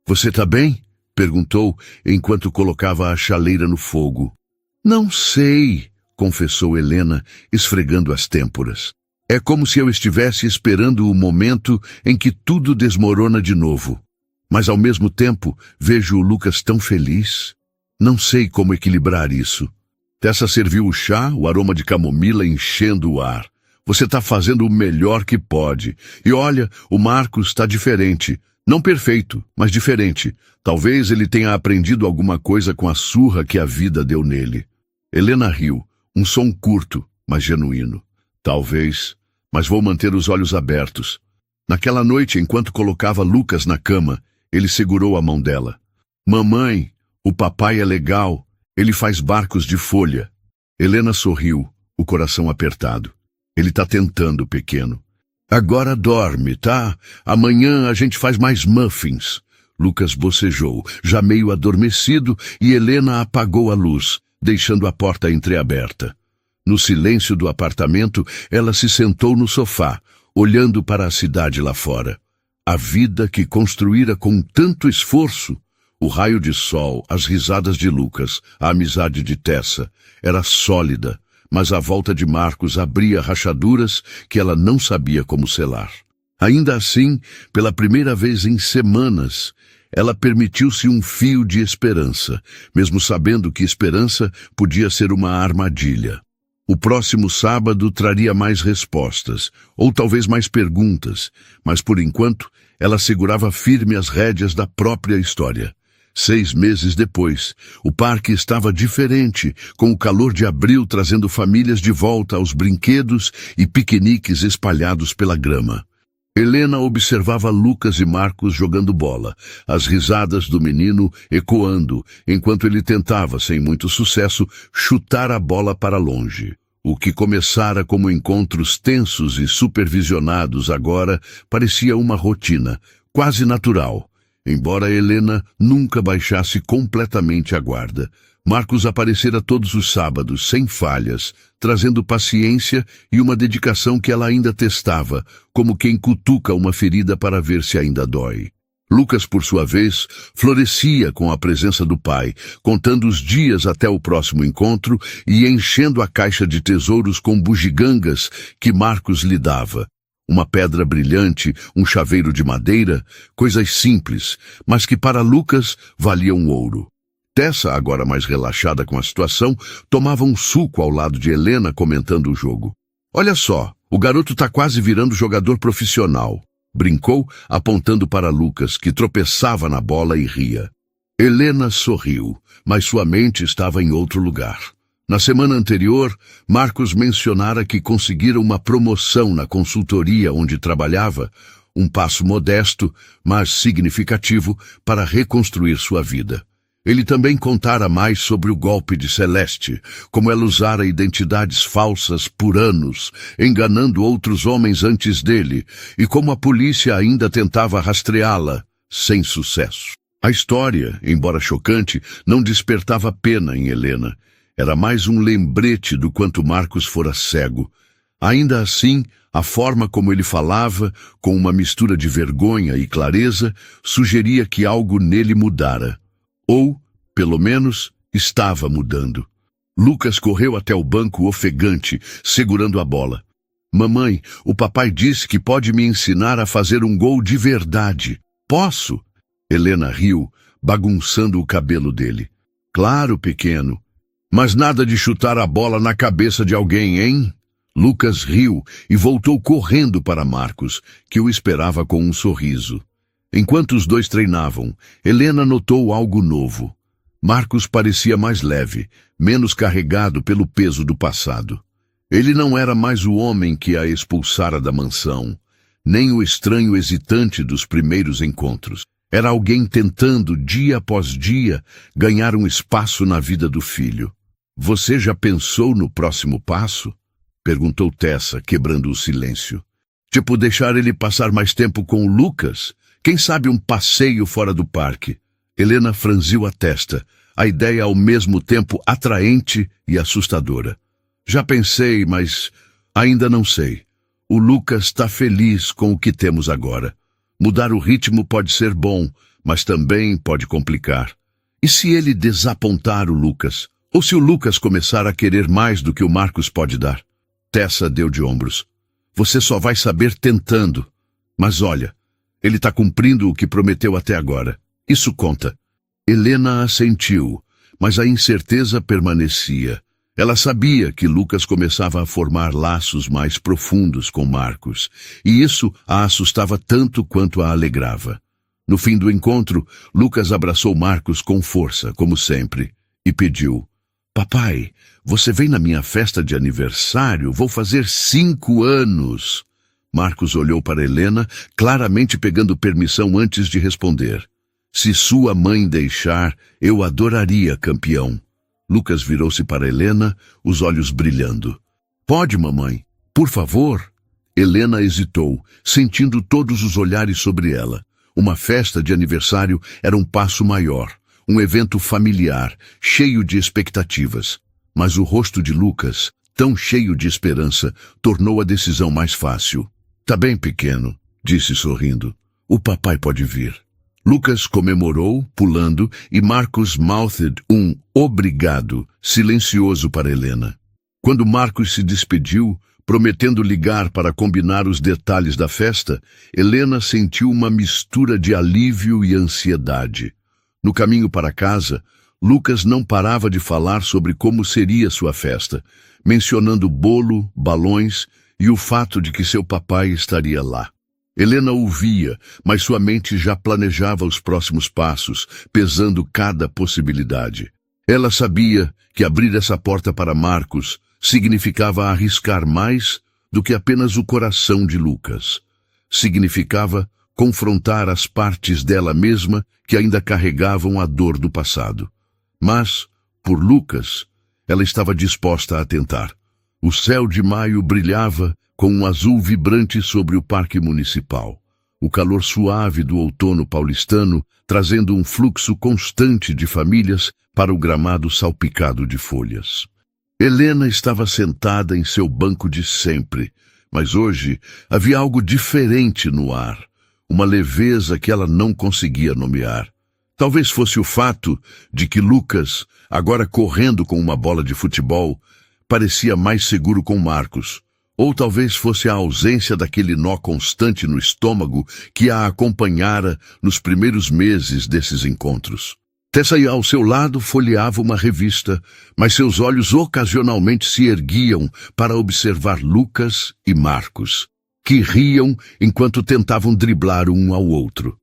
Você está bem? Perguntou, enquanto colocava a chaleira no fogo. Não sei, confessou Helena, esfregando as têmporas. É como se eu estivesse esperando o momento em que tudo desmorona de novo. Mas ao mesmo tempo, vejo o Lucas tão feliz. Não sei como equilibrar isso. Tessa serviu o chá, o aroma de camomila enchendo o ar. Você está fazendo o melhor que pode. E olha, o Marcos está diferente. Não perfeito, mas diferente. Talvez ele tenha aprendido alguma coisa com a surra que a vida deu nele. Helena riu, um som curto, mas genuíno. Talvez, mas vou manter os olhos abertos. Naquela noite, enquanto colocava Lucas na cama, ele segurou a mão dela. Mamãe, o papai é legal, ele faz barcos de folha. Helena sorriu, o coração apertado. Ele tá tentando, pequeno. Agora dorme, tá? Amanhã a gente faz mais muffins. Lucas bocejou, já meio adormecido, e Helena apagou a luz, deixando a porta entreaberta. No silêncio do apartamento, ela se sentou no sofá, olhando para a cidade lá fora. A vida que construíra com tanto esforço, o raio de sol, as risadas de Lucas, a amizade de Tessa, era sólida, mas a volta de Marcos abria rachaduras que ela não sabia como selar. Ainda assim, pela primeira vez em semanas, ela permitiu-se um fio de esperança, mesmo sabendo que esperança podia ser uma armadilha. O próximo sábado traria mais respostas, ou talvez mais perguntas, mas por enquanto ela segurava firme as rédeas da própria história. 6 meses depois, o parque estava diferente, com o calor de abril trazendo famílias de volta aos brinquedos e piqueniques espalhados pela grama. Helena observava Lucas e Marcos jogando bola, as risadas do menino ecoando, enquanto ele tentava, sem muito sucesso, chutar a bola para longe. O que começara como encontros tensos e supervisionados agora parecia uma rotina, quase natural. Embora Helena nunca baixasse completamente a guarda, Marcos aparecera todos os sábados, sem falhas, trazendo paciência e uma dedicação que ela ainda testava, como quem cutuca uma ferida para ver se ainda dói. Lucas, por sua vez, florescia com a presença do pai, contando os dias até o próximo encontro e enchendo a caixa de tesouros com bugigangas que Marcos lhe dava. Uma pedra brilhante, um chaveiro de madeira, coisas simples, mas que para Lucas valiam ouro. Tessa, agora mais relaxada com a situação, tomava um suco ao lado de Helena comentando o jogo. Olha só, o garoto tá quase virando jogador profissional. Brincou, apontando para Lucas, que tropeçava na bola e ria. Helena sorriu, mas sua mente estava em outro lugar. Na semana anterior, Marcos mencionara que conseguira uma promoção na consultoria onde trabalhava, um passo modesto, mas significativo para reconstruir sua vida. Ele também contara mais sobre o golpe de Celeste, como ela usara identidades falsas por anos, enganando outros homens antes dele, e como a polícia ainda tentava rastreá-la, sem sucesso. A história, embora chocante, não despertava pena em Helena. Era mais um lembrete do quanto Marcos fora cego. Ainda assim, a forma como ele falava, com uma mistura de vergonha e clareza, sugeria que algo nele mudara. Ou, pelo menos, estava mudando. Lucas correu até o banco ofegante, segurando a bola. Mamãe, o papai disse que pode me ensinar a fazer um gol de verdade. Posso? Helena riu, bagunçando o cabelo dele. Claro, pequeno. Mas nada de chutar a bola na cabeça de alguém, hein? Lucas riu e voltou correndo para Marcos, que o esperava com um sorriso. Enquanto os dois treinavam, Helena notou algo novo. Marcos parecia mais leve, menos carregado pelo peso do passado. Ele não era mais o homem que a expulsara da mansão, nem o estranho hesitante dos primeiros encontros. Era alguém tentando, dia após dia, ganhar um espaço na vida do filho. Você já pensou no próximo passo? Perguntou Tessa, quebrando o silêncio. Tipo, deixar ele passar mais tempo com o Lucas? Quem sabe um passeio fora do parque? Helena franziu a testa, a ideia ao mesmo tempo atraente e assustadora. Já pensei, mas ainda não sei. O Lucas está feliz com o que temos agora. Mudar o ritmo pode ser bom, mas também pode complicar. E se ele desapontar o Lucas? Ou se o Lucas começar a querer mais do que o Marcos pode dar? Tessa deu de ombros. Você só vai saber tentando. Mas olha, ele está cumprindo o que prometeu até agora. Isso conta. Helena assentiu, mas a incerteza permanecia. Ela sabia que Lucas começava a formar laços mais profundos com Marcos, e isso a assustava tanto quanto a alegrava. No fim do encontro, Lucas abraçou Marcos com força, como sempre, e pediu: "Papai, você vem na minha festa de aniversário? Vou fazer 5 anos." Marcos olhou para Helena, claramente pegando permissão antes de responder. "Se sua mãe deixar, eu adoraria, campeão." Lucas virou-se para Helena, os olhos brilhando. "Pode, mamãe? Por favor?" Helena hesitou, sentindo todos os olhares sobre ela. Uma festa de aniversário era um passo maior, um evento familiar, cheio de expectativas. Mas o rosto de Lucas, tão cheio de esperança, tornou a decisão mais fácil. "Tá bem, pequeno", disse sorrindo. "O papai pode vir." Lucas comemorou, pulando, e Marcos mouthed um obrigado, silencioso para Helena. Quando Marcos se despediu, prometendo ligar para combinar os detalhes da festa, Helena sentiu uma mistura de alívio e ansiedade. No caminho para casa, Lucas não parava de falar sobre como seria sua festa, mencionando bolo, balões e o fato de que seu papai estaria lá. Helena ouvia, mas sua mente já planejava os próximos passos, pesando cada possibilidade. Ela sabia que abrir essa porta para Marcos significava arriscar mais do que apenas o coração de Lucas. Significava confrontar as partes dela mesma que ainda carregavam a dor do passado. Mas, por Lucas, ela estava disposta a tentar. O céu de maio brilhava com um azul vibrante sobre o parque municipal. O calor suave do outono paulistano trazendo um fluxo constante de famílias para o gramado salpicado de folhas. Helena estava sentada em seu banco de sempre, mas hoje havia algo diferente no ar, uma leveza que ela não conseguia nomear. Talvez fosse o fato de que Lucas, agora correndo com uma bola de futebol, parecia mais seguro com Marcos, ou talvez fosse a ausência daquele nó constante no estômago que a acompanhara nos primeiros meses desses encontros. Tessa ao seu lado folheava uma revista, mas seus olhos ocasionalmente se erguiam para observar Lucas e Marcos, que riam enquanto tentavam driblar um ao outro.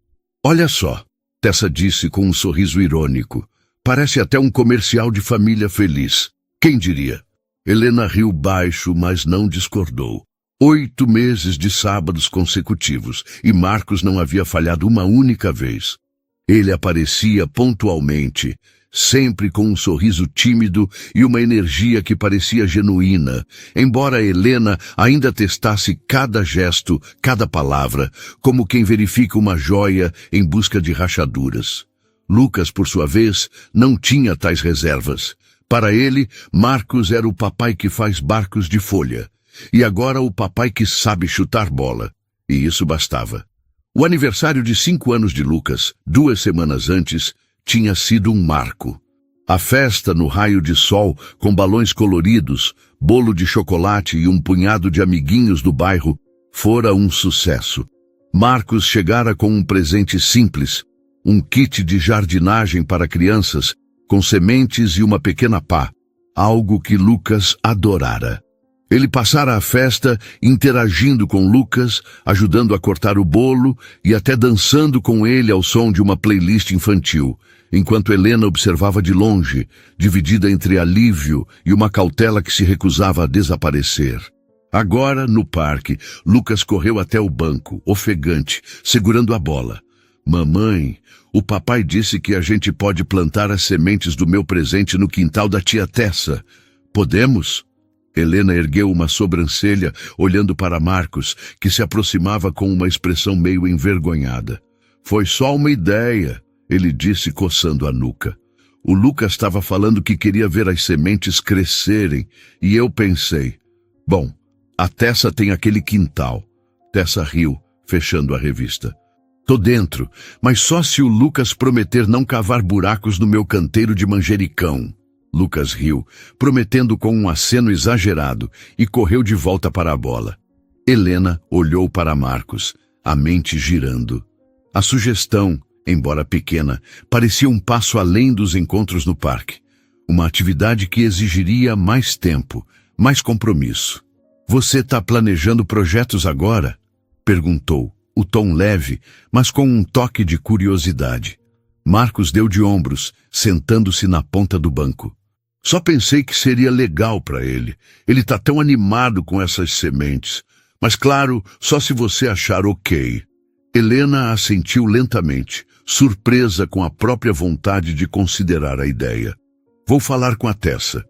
"Olha só", Tessa disse com um sorriso irônico. "Parece até um comercial de família feliz. Quem diria?" Helena riu baixo, mas não discordou. 8 meses de sábados consecutivos, e Marcos não havia falhado uma única vez. Ele aparecia pontualmente, sempre com um sorriso tímido e uma energia que parecia genuína, embora Helena ainda testasse cada gesto, cada palavra, como quem verifica uma joia em busca de rachaduras. Lucas, por sua vez, não tinha tais reservas. Para ele, Marcos era o papai que faz barcos de folha, e agora o papai que sabe chutar bola. E isso bastava. O aniversário de 5 anos de Lucas, 2 semanas antes, tinha sido um marco. A festa no raio de sol, com balões coloridos, bolo de chocolate e um punhado de amiguinhos do bairro, fora um sucesso. Marcos chegara com um presente simples, um kit de jardinagem para crianças, com sementes e uma pequena pá, algo que Lucas adorara. Ele passara a festa interagindo com Lucas, ajudando a cortar o bolo e até dançando com ele ao som de uma playlist infantil, enquanto Helena observava de longe, dividida entre alívio e uma cautela que se recusava a desaparecer. Agora, no parque, Lucas correu até o banco, ofegante, segurando a bola. "Mamãe, o papai disse que a gente pode plantar as sementes do meu presente no quintal da tia Tessa. Podemos?" Helena ergueu uma sobrancelha, olhando para Marcos, que se aproximava com uma expressão meio envergonhada. "Foi só uma ideia", ele disse, coçando a nuca. O Lucas estava falando que queria ver as sementes crescerem, e eu pensei, bom, a Tessa tem aquele quintal. Tessa riu, fechando a revista. "Tô dentro, mas só se o Lucas prometer não cavar buracos no meu canteiro de manjericão." Lucas riu, prometendo com um aceno exagerado, e correu de volta para a bola. Helena olhou para Marcos, a mente girando. A sugestão, embora pequena, parecia um passo além dos encontros no parque. Uma atividade que exigiria mais tempo, mais compromisso. "Você está planejando projetos agora?" perguntou. o tom leve, mas com um toque de curiosidade. Marcos deu de ombros, sentando-se na ponta do banco. Só pensei que seria legal para ele. Ele tá tão animado com essas sementes. Mas claro, só se você achar ok. Helena assentiu lentamente, surpresa com a própria vontade de considerar a ideia. Vou falar com a Tessa.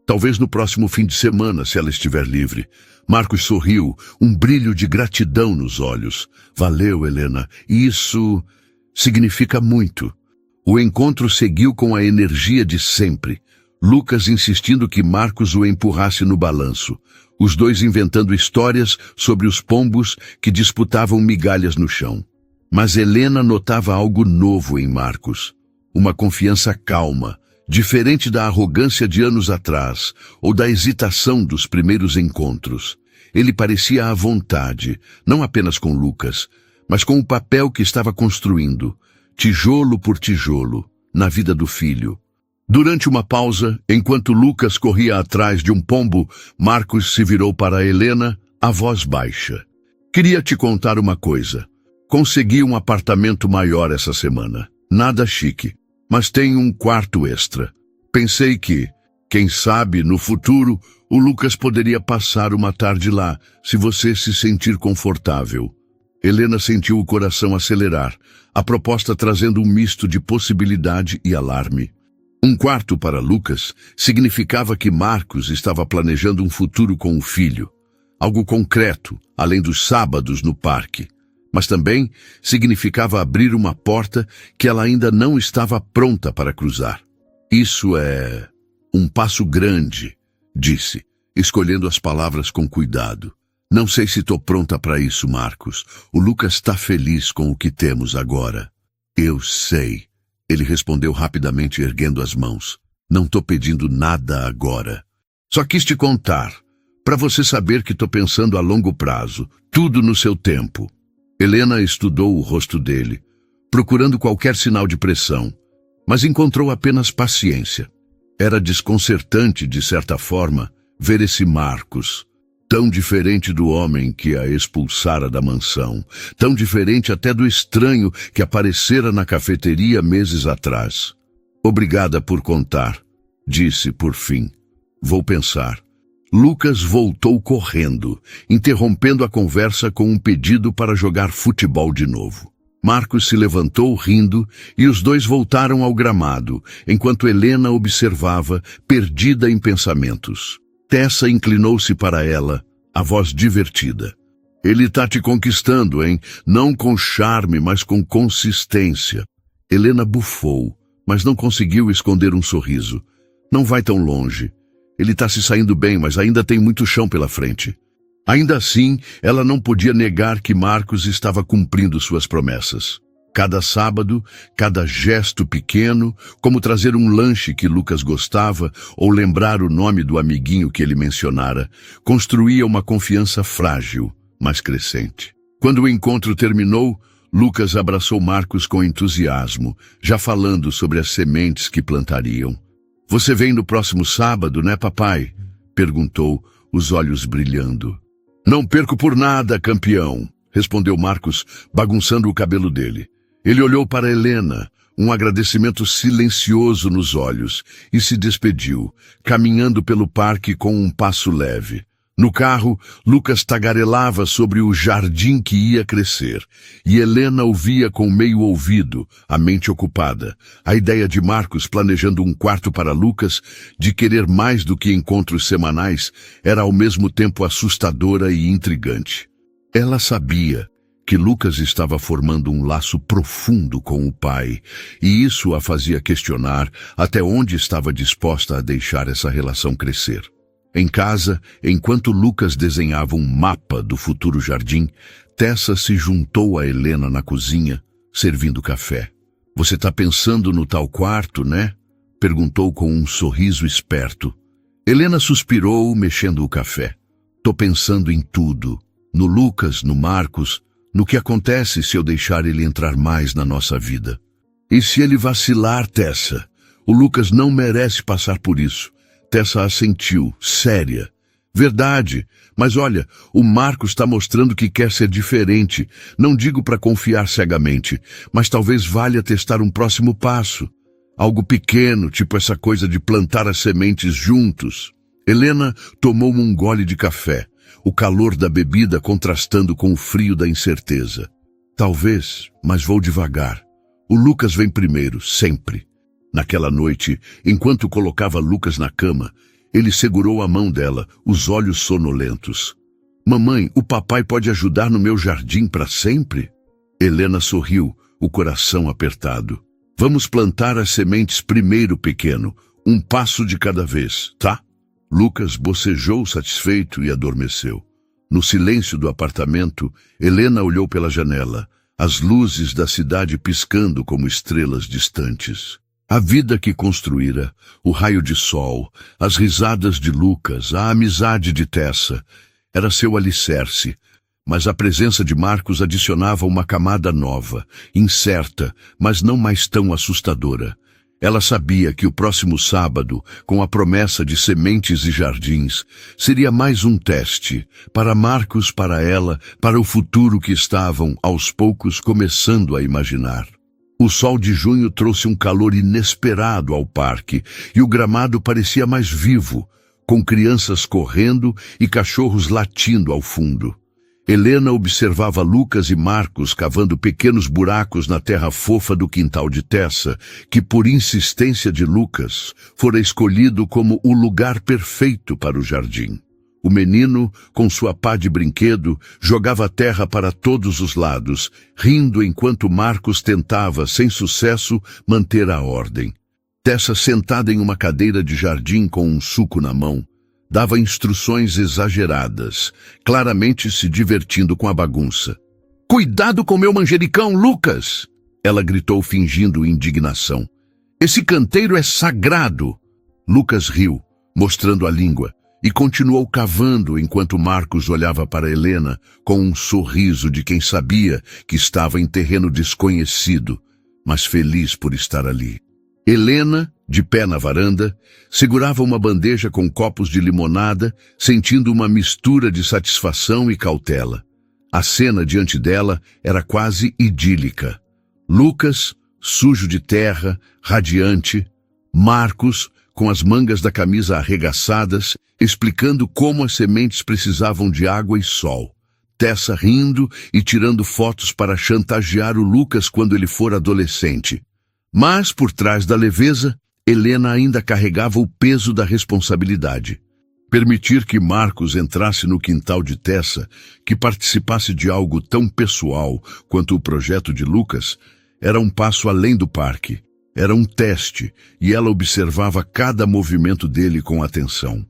Talvez no próximo fim de semana, se ela estiver livre. Marcos sorriu, um brilho de gratidão nos olhos. Valeu, Helena. Isso significa muito. O encontro seguiu com a energia de sempre. Lucas insistindo que Marcos o empurrasse no balanço. Os dois inventando histórias sobre os pombos que disputavam migalhas no chão. Mas Helena notava algo novo em Marcos. Uma confiança calma, diferente da arrogância de anos atrás, ou da hesitação dos primeiros encontros. Ele parecia à vontade, não apenas com Lucas, mas com o papel que estava construindo, tijolo por tijolo, na vida do filho. Durante uma pausa, enquanto Lucas corria atrás de um pombo, Marcos se virou para Helena, a voz baixa. Queria te contar uma coisa. Consegui um apartamento maior essa semana. Nada chique, mas tem um quarto extra. Pensei que, quem sabe, no futuro, o Lucas poderia passar uma tarde lá, se você se sentir confortável. Helena sentiu o coração acelerar, a proposta trazendo um misto de possibilidade e alarme. Um quarto para Lucas significava que Marcos estava planejando um futuro com o filho. Algo concreto, além dos sábados no parque. Mas também significava abrir uma porta que ela ainda não estava pronta para cruzar. Isso é um passo grande, disse, escolhendo as palavras com cuidado. Não sei se estou pronta para isso, Marcos. O Lucas está feliz com o que temos agora. Eu sei. Ele respondeu rapidamente, erguendo as mãos. Não estou pedindo nada agora. Só quis te contar, para você saber que estou pensando a longo prazo, tudo no seu tempo. Helena estudou o rosto dele, procurando qualquer sinal de pressão, mas encontrou apenas paciência. Era desconcertante, de certa forma, ver esse Marcos, tão diferente do homem que a expulsara da mansão, tão diferente até do estranho que aparecera na cafeteria meses atrás. Obrigada por contar, disse por fim. Vou pensar. Lucas voltou correndo, interrompendo a conversa com um pedido para jogar futebol de novo. Marcos se levantou rindo e os dois voltaram ao gramado, enquanto Helena observava, perdida em pensamentos. Tessa inclinou-se para ela, a voz divertida. Ele tá te conquistando, hein? Não com charme, mas com consistência. Helena bufou, mas não conseguiu esconder um sorriso. Não vai tão longe. Ele tá se saindo bem, mas ainda tem muito chão pela frente. Ainda assim, ela não podia negar que Marcos estava cumprindo suas promessas. Cada sábado, cada gesto pequeno, como trazer um lanche que Lucas gostava ou lembrar o nome do amiguinho que ele mencionara, construía uma confiança frágil, mas crescente. Quando o encontro terminou, Lucas abraçou Marcos com entusiasmo, já falando sobre as sementes que plantariam. Você vem no próximo sábado, né, papai? Perguntou, os olhos brilhando. Não perco por nada, campeão, respondeu Marcos, bagunçando o cabelo dele. Ele olhou para Helena, um agradecimento silencioso nos olhos, e se despediu, caminhando pelo parque com um passo leve. No carro, Lucas tagarelava sobre o jardim que ia crescer, e Helena ouvia com meio ouvido, a mente ocupada. A ideia de Marcos planejando um quarto para Lucas, de querer mais do que encontros semanais, era ao mesmo tempo assustadora e intrigante. Ela sabia que Lucas estava formando um laço profundo com o pai, e isso a fazia questionar até onde estava disposta a deixar essa relação crescer. Em casa, enquanto Lucas desenhava um mapa do futuro jardim, Tessa se juntou a Helena na cozinha, servindo café. Você está pensando no tal quarto, né? Perguntou com um sorriso esperto. Helena suspirou, mexendo o café. Tô pensando em tudo. No Lucas, no Marcos, no que acontece se eu deixar ele entrar mais na nossa vida. E se ele vacilar, Tessa? O Lucas não merece passar por isso. Tessa assentiu, séria. Verdade, mas olha, o Marcos está mostrando que quer ser diferente. Não digo para confiar cegamente, mas talvez valha testar um próximo passo. Algo pequeno, tipo essa coisa de plantar as sementes juntos. Helena tomou um gole de café, o calor da bebida contrastando com o frio da incerteza. Talvez, mas vou devagar. O Lucas vem primeiro, sempre. Naquela noite, enquanto colocava Lucas na cama, ele segurou a mão dela, os olhos sonolentos. Mamãe, o papai pode ajudar no meu jardim para sempre? Helena sorriu, o coração apertado. Vamos plantar as sementes primeiro, pequeno, um passo de cada vez, tá? Lucas bocejou satisfeito e adormeceu. No silêncio do apartamento, Helena olhou pela janela, as luzes da cidade piscando como estrelas distantes. A vida que construíra, o raio de sol, as risadas de Lucas, a amizade de Tessa, era seu alicerce, mas a presença de Marcos adicionava uma camada nova, incerta, mas não mais tão assustadora. Ela sabia que o próximo sábado, com a promessa de sementes e jardins, seria mais um teste, para Marcos, para ela, para o futuro que estavam, aos poucos, começando a imaginar. O sol de junho trouxe um calor inesperado ao parque, e o gramado parecia mais vivo, com crianças correndo e cachorros latindo ao fundo. Helena observava Lucas e Marcos cavando pequenos buracos na terra fofa do quintal de Tessa, que por insistência de Lucas, fora escolhido como o lugar perfeito para o jardim. O menino, com sua pá de brinquedo, jogava terra para todos os lados, rindo enquanto Marcos tentava, sem sucesso, manter a ordem. Tessa, sentada em uma cadeira de jardim com um suco na mão, dava instruções exageradas, claramente se divertindo com a bagunça. "Cuidado com meu manjericão, Lucas!" Ela gritou fingindo indignação. "Esse canteiro é sagrado!" Lucas riu, mostrando a língua, e continuou cavando enquanto Marcos olhava para Helena com um sorriso de quem sabia que estava em terreno desconhecido, mas feliz por estar ali. Helena, de pé na varanda, segurava uma bandeja com copos de limonada, sentindo uma mistura de satisfação e cautela. A cena diante dela era quase idílica. Lucas, sujo de terra, radiante. Marcos, com as mangas da camisa arregaçadas, explicando como as sementes precisavam de água e sol. Tessa rindo e tirando fotos para chantagear o Lucas quando ele for adolescente. Mas, por trás da leveza, Helena ainda carregava o peso da responsabilidade. Permitir que Marcos entrasse no quintal de Tessa, que participasse de algo tão pessoal quanto o projeto de Lucas, era um passo além do parque. Era um teste, e ela observava cada movimento dele com atenção.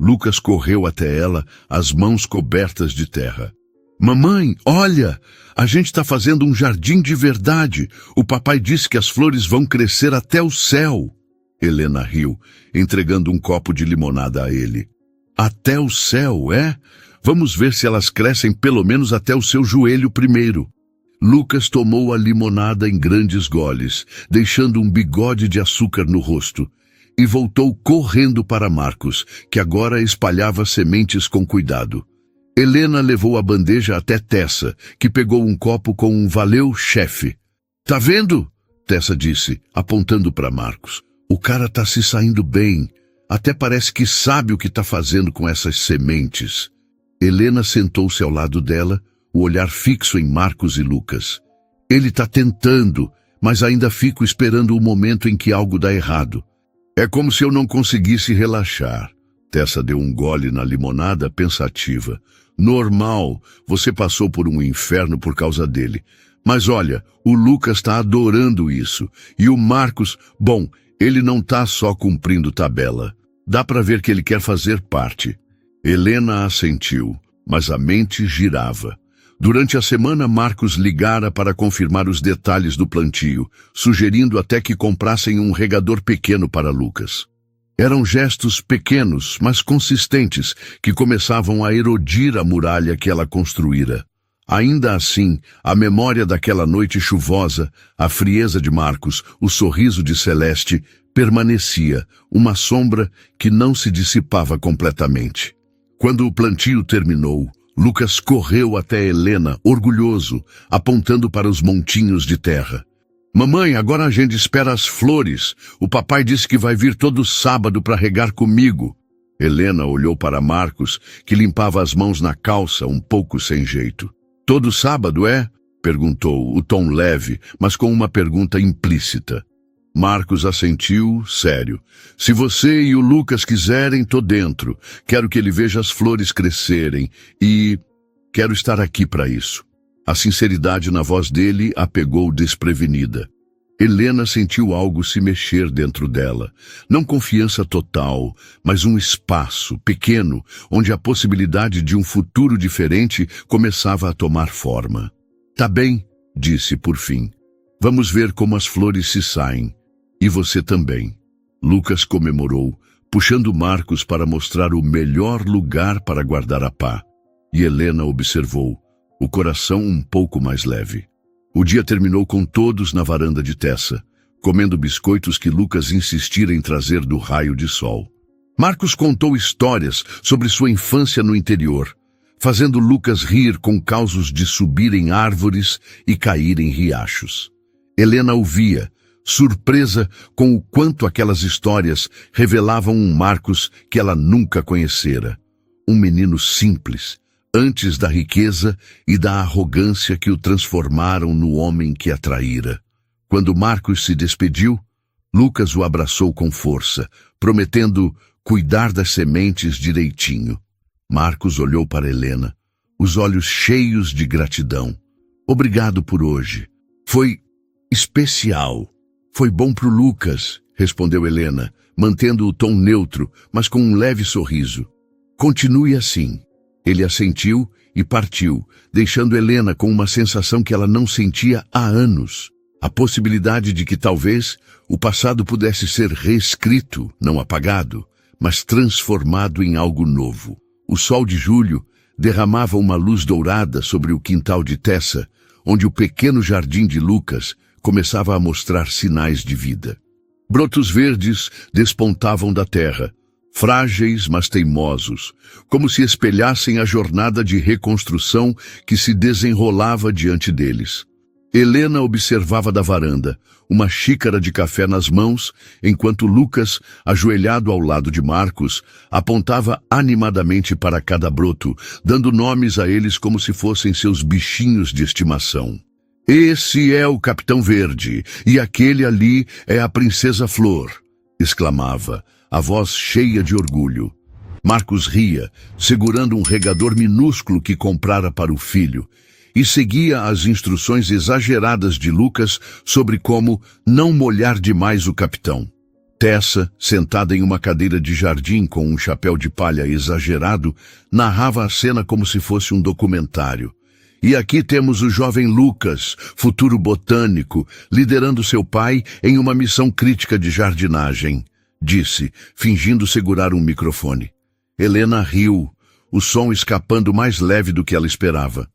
Lucas correu até ela, as mãos cobertas de terra. "Mamãe, olha! A gente está fazendo um jardim de verdade. O papai disse que as flores vão crescer até o céu." Helena riu, entregando um copo de limonada a ele. "Até o céu, é? Vamos ver se elas crescem pelo menos até o seu joelho primeiro." Lucas tomou a limonada em grandes goles, deixando um bigode de açúcar no rosto, e voltou correndo para Marcos, que agora espalhava sementes com cuidado. Helena levou a bandeja até Tessa, que pegou um copo com um "valeu, chefe." "Tá vendo?" Tessa disse, apontando para Marcos. "O cara tá se saindo bem. Até parece que sabe o que tá fazendo com essas sementes." Helena sentou-se ao lado dela, o olhar fixo em Marcos e Lucas. "Ele tá tentando, mas ainda fico esperando o momento em que algo dá errado. É como se eu não conseguisse relaxar." Tessa deu um gole na limonada, pensativa. "Normal, você passou por um inferno por causa dele. Mas olha, o Lucas está adorando isso. E o Marcos, bom, ele não está só cumprindo tabela. Dá para ver que ele quer fazer parte." Helena assentiu, mas a mente girava. Durante a semana, Marcos ligara para confirmar os detalhes do plantio, sugerindo até que comprassem um regador pequeno para Lucas. Eram gestos pequenos, mas consistentes, que começavam a erodir a muralha que ela construíra. Ainda assim, a memória daquela noite chuvosa, a frieza de Marcos, o sorriso de Celeste, permanecia, uma sombra que não se dissipava completamente. Quando o plantio terminou, Lucas correu até Helena, orgulhoso, apontando para os montinhos de terra. Mamãe, agora a gente espera as flores. O papai disse que vai vir todo sábado para regar comigo. Helena olhou para Marcos, que limpava as mãos na calça, um pouco sem jeito. Todo sábado, é? Perguntou, o tom leve, mas com uma pergunta implícita. Marcos assentiu, sério. Se você e o Lucas quiserem, tô dentro. Quero que ele veja as flores crescerem e quero estar aqui para isso. A sinceridade na voz dele a pegou desprevenida. Helena sentiu algo se mexer dentro dela. Não confiança total, mas um espaço pequeno onde a possibilidade de um futuro diferente começava a tomar forma. Tá bem, disse por fim. Vamos ver como as flores se saem. E você também. Lucas comemorou, puxando Marcos para mostrar o melhor lugar para guardar a pá. E Helena observou, o coração um pouco mais leve. O dia terminou com todos na varanda de Tessa, comendo biscoitos que Lucas insistira em trazer do raio de sol. Marcos contou histórias sobre sua infância no interior, fazendo Lucas rir com causos de subir em árvores e cair em riachos. Helena ouvia, surpresa com o quanto aquelas histórias revelavam um Marcos que ela nunca conhecera. Um menino simples, antes da riqueza e da arrogância que o transformaram no homem que a traíra. Quando Marcos se despediu, Lucas o abraçou com força, prometendo cuidar das sementes direitinho. Marcos olhou para Helena, os olhos cheios de gratidão. Obrigado por hoje. Foi especial. Foi bom pro Lucas, respondeu Helena, mantendo o tom neutro, mas com um leve sorriso. Continue assim. Ele assentiu e partiu, deixando Helena com uma sensação que ela não sentia há anos. A possibilidade de que talvez o passado pudesse ser reescrito, não apagado, mas transformado em algo novo. O sol de julho derramava uma luz dourada sobre o quintal de Tessa, onde o pequeno jardim de Lucas começava a mostrar sinais de vida. Brotos verdes despontavam da terra, frágeis mas teimosos, como se espelhassem a jornada de reconstrução que se desenrolava diante deles. Helena observava da varanda, uma xícara de café nas mãos, enquanto Lucas, ajoelhado ao lado de Marcos, apontava animadamente para cada broto, dando nomes a eles como se fossem seus bichinhos de estimação. Esse é o Capitão Verde, e aquele ali é a Princesa Flor, exclamava, a voz cheia de orgulho. Marcos ria, segurando um regador minúsculo que comprara para o filho, e seguia as instruções exageradas de Lucas sobre como não molhar demais o capitão. Tessa, sentada em uma cadeira de jardim com um chapéu de palha exagerado, narrava a cena como se fosse um documentário. E aqui temos o jovem Lucas, futuro botânico, liderando seu pai em uma missão crítica de jardinagem, disse, fingindo segurar um microfone. Helena riu, o som escapando mais leve do que ela esperava.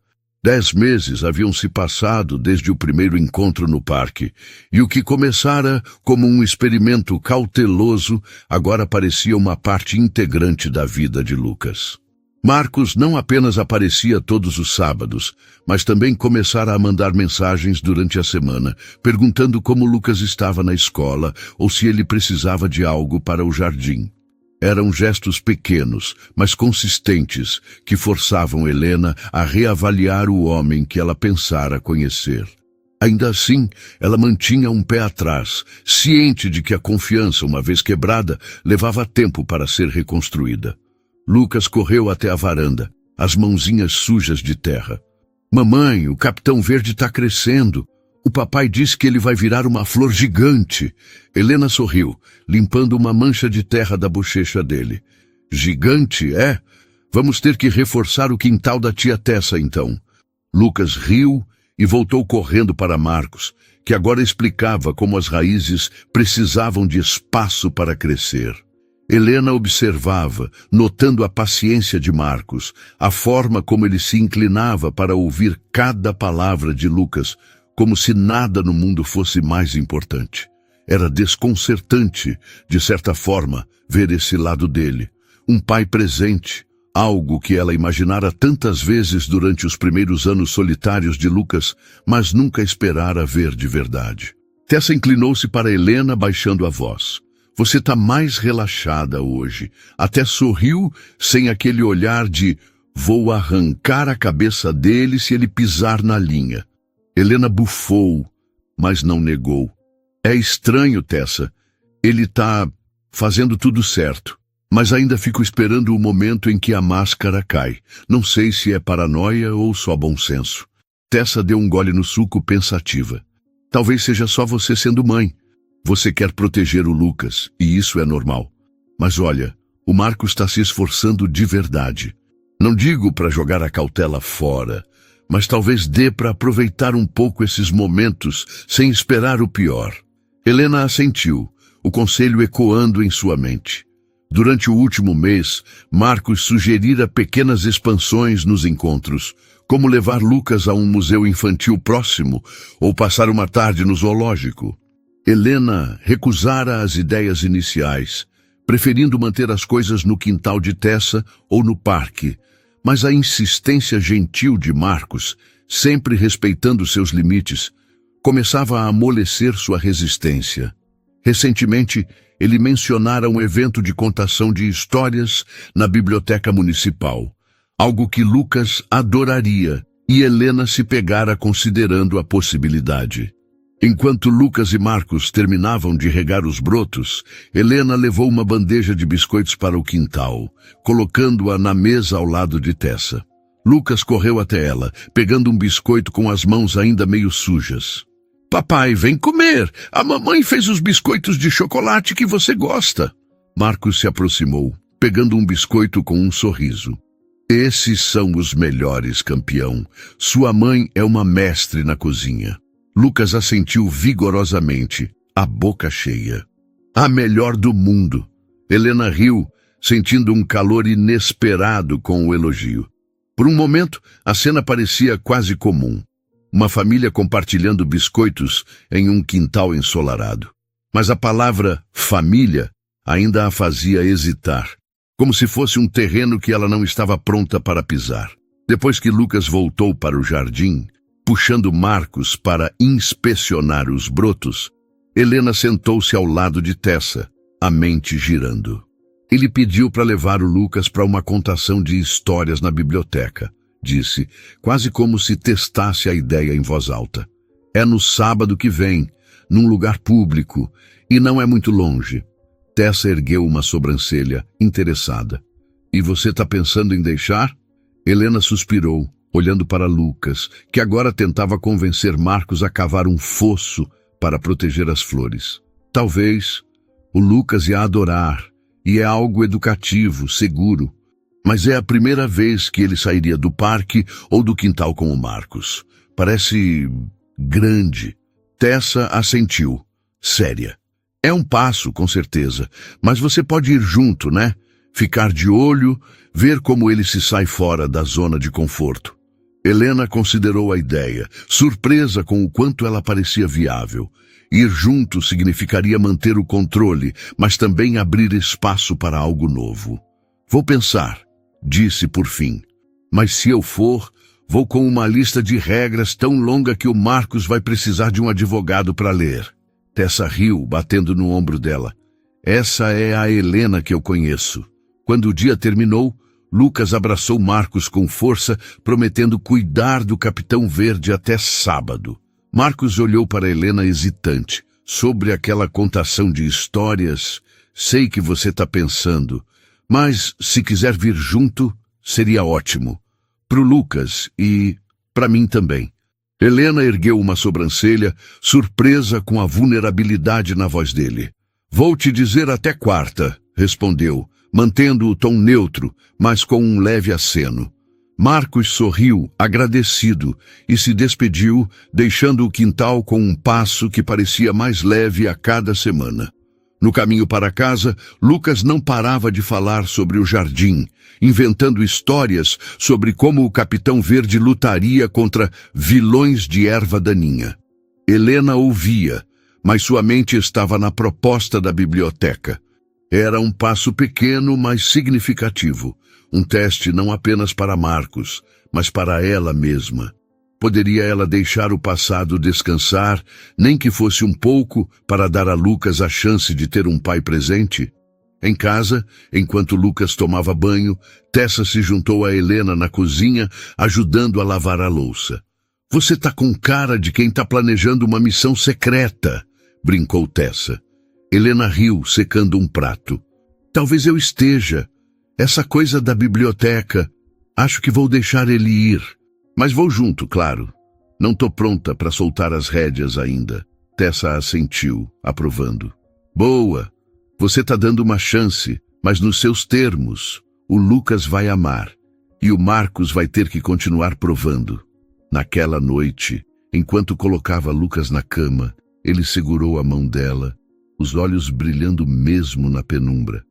10 meses haviam se passado desde o primeiro encontro no parque, e o que começara como um experimento cauteloso agora parecia uma parte integrante da vida de Lucas. Marcos não apenas aparecia todos os sábados, mas também começara a mandar mensagens durante a semana, perguntando como Lucas estava na escola ou se ele precisava de algo para o jardim. Eram gestos pequenos, mas consistentes, que forçavam Helena a reavaliar o homem que ela pensara conhecer. Ainda assim, ela mantinha um pé atrás, ciente de que a confiança, uma vez quebrada, levava tempo para ser reconstruída. Lucas correu até a varanda, as mãozinhas sujas de terra. Mamãe, o Capitão Verde está crescendo. O papai disse que ele vai virar uma flor gigante. Helena sorriu, limpando uma mancha de terra da bochecha dele. Gigante, é? Vamos ter que reforçar o quintal da tia Tessa, então. Lucas riu e voltou correndo para Marcos, que agora explicava como as raízes precisavam de espaço para crescer. Helena observava, notando a paciência de Marcos, a forma como ele se inclinava para ouvir cada palavra de Lucas, como se nada no mundo fosse mais importante. Era desconcertante, de certa forma, ver esse lado dele. Um pai presente, algo que ela imaginara tantas vezes durante os primeiros anos solitários de Lucas, mas nunca esperara ver de verdade. Tessa inclinou-se para Helena, baixando a voz. Você está mais relaxada hoje. Até sorriu sem aquele olhar de vou arrancar a cabeça dele se ele pisar na linha. Helena bufou, mas não negou. É estranho, Tessa. Ele está fazendo tudo certo. Mas ainda fico esperando o momento em que a máscara cai. Não sei se é paranoia ou só bom senso. Tessa deu um gole no suco pensativa. Talvez seja só você sendo mãe. Você quer proteger o Lucas, e isso é normal. Mas olha, o Marcos está se esforçando de verdade. Não digo para jogar a cautela fora, mas talvez dê para aproveitar um pouco esses momentos sem esperar o pior. Helena assentiu, o conselho ecoando em sua mente. Durante o último mês, Marcos sugerira pequenas expansões nos encontros, como levar Lucas a um museu infantil próximo ou passar uma tarde no zoológico. Helena recusara as ideias iniciais, preferindo manter as coisas no quintal de Tessa ou no parque, mas a insistência gentil de Marcos, sempre respeitando seus limites, começava a amolecer sua resistência. Recentemente, ele mencionara um evento de contação de histórias na biblioteca municipal, algo que Lucas adoraria, e Helena se pegara considerando a possibilidade. Enquanto Lucas e Marcos terminavam de regar os brotos, Helena levou uma bandeja de biscoitos para o quintal, colocando-a na mesa ao lado de Tessa. Lucas correu até ela, pegando um biscoito com as mãos ainda meio sujas. Papai, vem comer! A mamãe fez os biscoitos de chocolate que você gosta. Marcos se aproximou, pegando um biscoito com um sorriso. Esses são os melhores, campeão. Sua mãe é uma mestre na cozinha. Lucas assentiu vigorosamente, a boca cheia. A melhor do mundo. Helena riu, sentindo um calor inesperado com o elogio. Por um momento, a cena parecia quase comum. Uma família compartilhando biscoitos em um quintal ensolarado. Mas a palavra família ainda a fazia hesitar, como se fosse um terreno que ela não estava pronta para pisar. Depois que Lucas voltou para o jardim, puxando Marcos para inspecionar os brotos, Helena sentou-se ao lado de Tessa, a mente girando. Ele pediu para levar o Lucas para uma contação de histórias na biblioteca. Disse, quase como se testasse a ideia em voz alta. É no sábado que vem, num lugar público, e não é muito longe. Tessa ergueu uma sobrancelha, interessada. E você está pensando em deixar? Helena suspirou, olhando para Lucas, que agora tentava convencer Marcos a cavar um fosso para proteger as flores. Talvez. O Lucas ia adorar, e é algo educativo, seguro. Mas é a primeira vez que ele sairia do parque ou do quintal com o Marcos. Parece grande. Tessa assentiu, séria. É um passo, com certeza, mas você pode ir junto, né? Ficar de olho, ver como ele se sai fora da zona de conforto. Helena considerou a ideia, surpresa com o quanto ela parecia viável. Ir junto significaria manter o controle, mas também abrir espaço para algo novo. Vou pensar, disse por fim. Mas se eu for, vou com uma lista de regras tão longa que o Marcos vai precisar de um advogado para ler. Tessa riu, batendo no ombro dela. Essa é a Helena que eu conheço. Quando o dia terminou, Lucas abraçou Marcos com força, prometendo cuidar do Capitão Verde até sábado. Marcos olhou para Helena hesitante. Sobre aquela contação de histórias, sei que você está pensando, mas se quiser vir junto, seria ótimo. Pro Lucas e para mim também. Helena ergueu uma sobrancelha, surpresa com a vulnerabilidade na voz dele. Vou te dizer até quarta, respondeu, mantendo o tom neutro, mas com um leve aceno. Marcos sorriu, agradecido, e se despediu, deixando o quintal com um passo que parecia mais leve a cada semana. No caminho para casa, Lucas não parava de falar sobre o jardim, inventando histórias sobre como o Capitão Verde lutaria contra vilões de erva daninha. Helena ouvia, mas sua mente estava na proposta da biblioteca. Era um passo pequeno, mas significativo. Um teste não apenas para Marcos, mas para ela mesma. Poderia ela deixar o passado descansar, nem que fosse um pouco, para dar a Lucas a chance de ter um pai presente? Em casa, enquanto Lucas tomava banho, Tessa se juntou a Helena na cozinha, ajudando a lavar a louça. Você tá com cara de quem tá planejando uma missão secreta, brincou Tessa. Helena riu, secando um prato. Talvez eu esteja. Essa coisa da biblioteca. Acho que vou deixar ele ir. Mas vou junto, claro. Não tô pronta para soltar as rédeas ainda. Tessa assentiu, aprovando. Boa. Você tá dando uma chance, mas nos seus termos. O Lucas vai amar. E o Marcos vai ter que continuar provando. Naquela noite, enquanto colocava Lucas na cama, ele segurou a mão dela, os olhos brilhando mesmo na penumbra.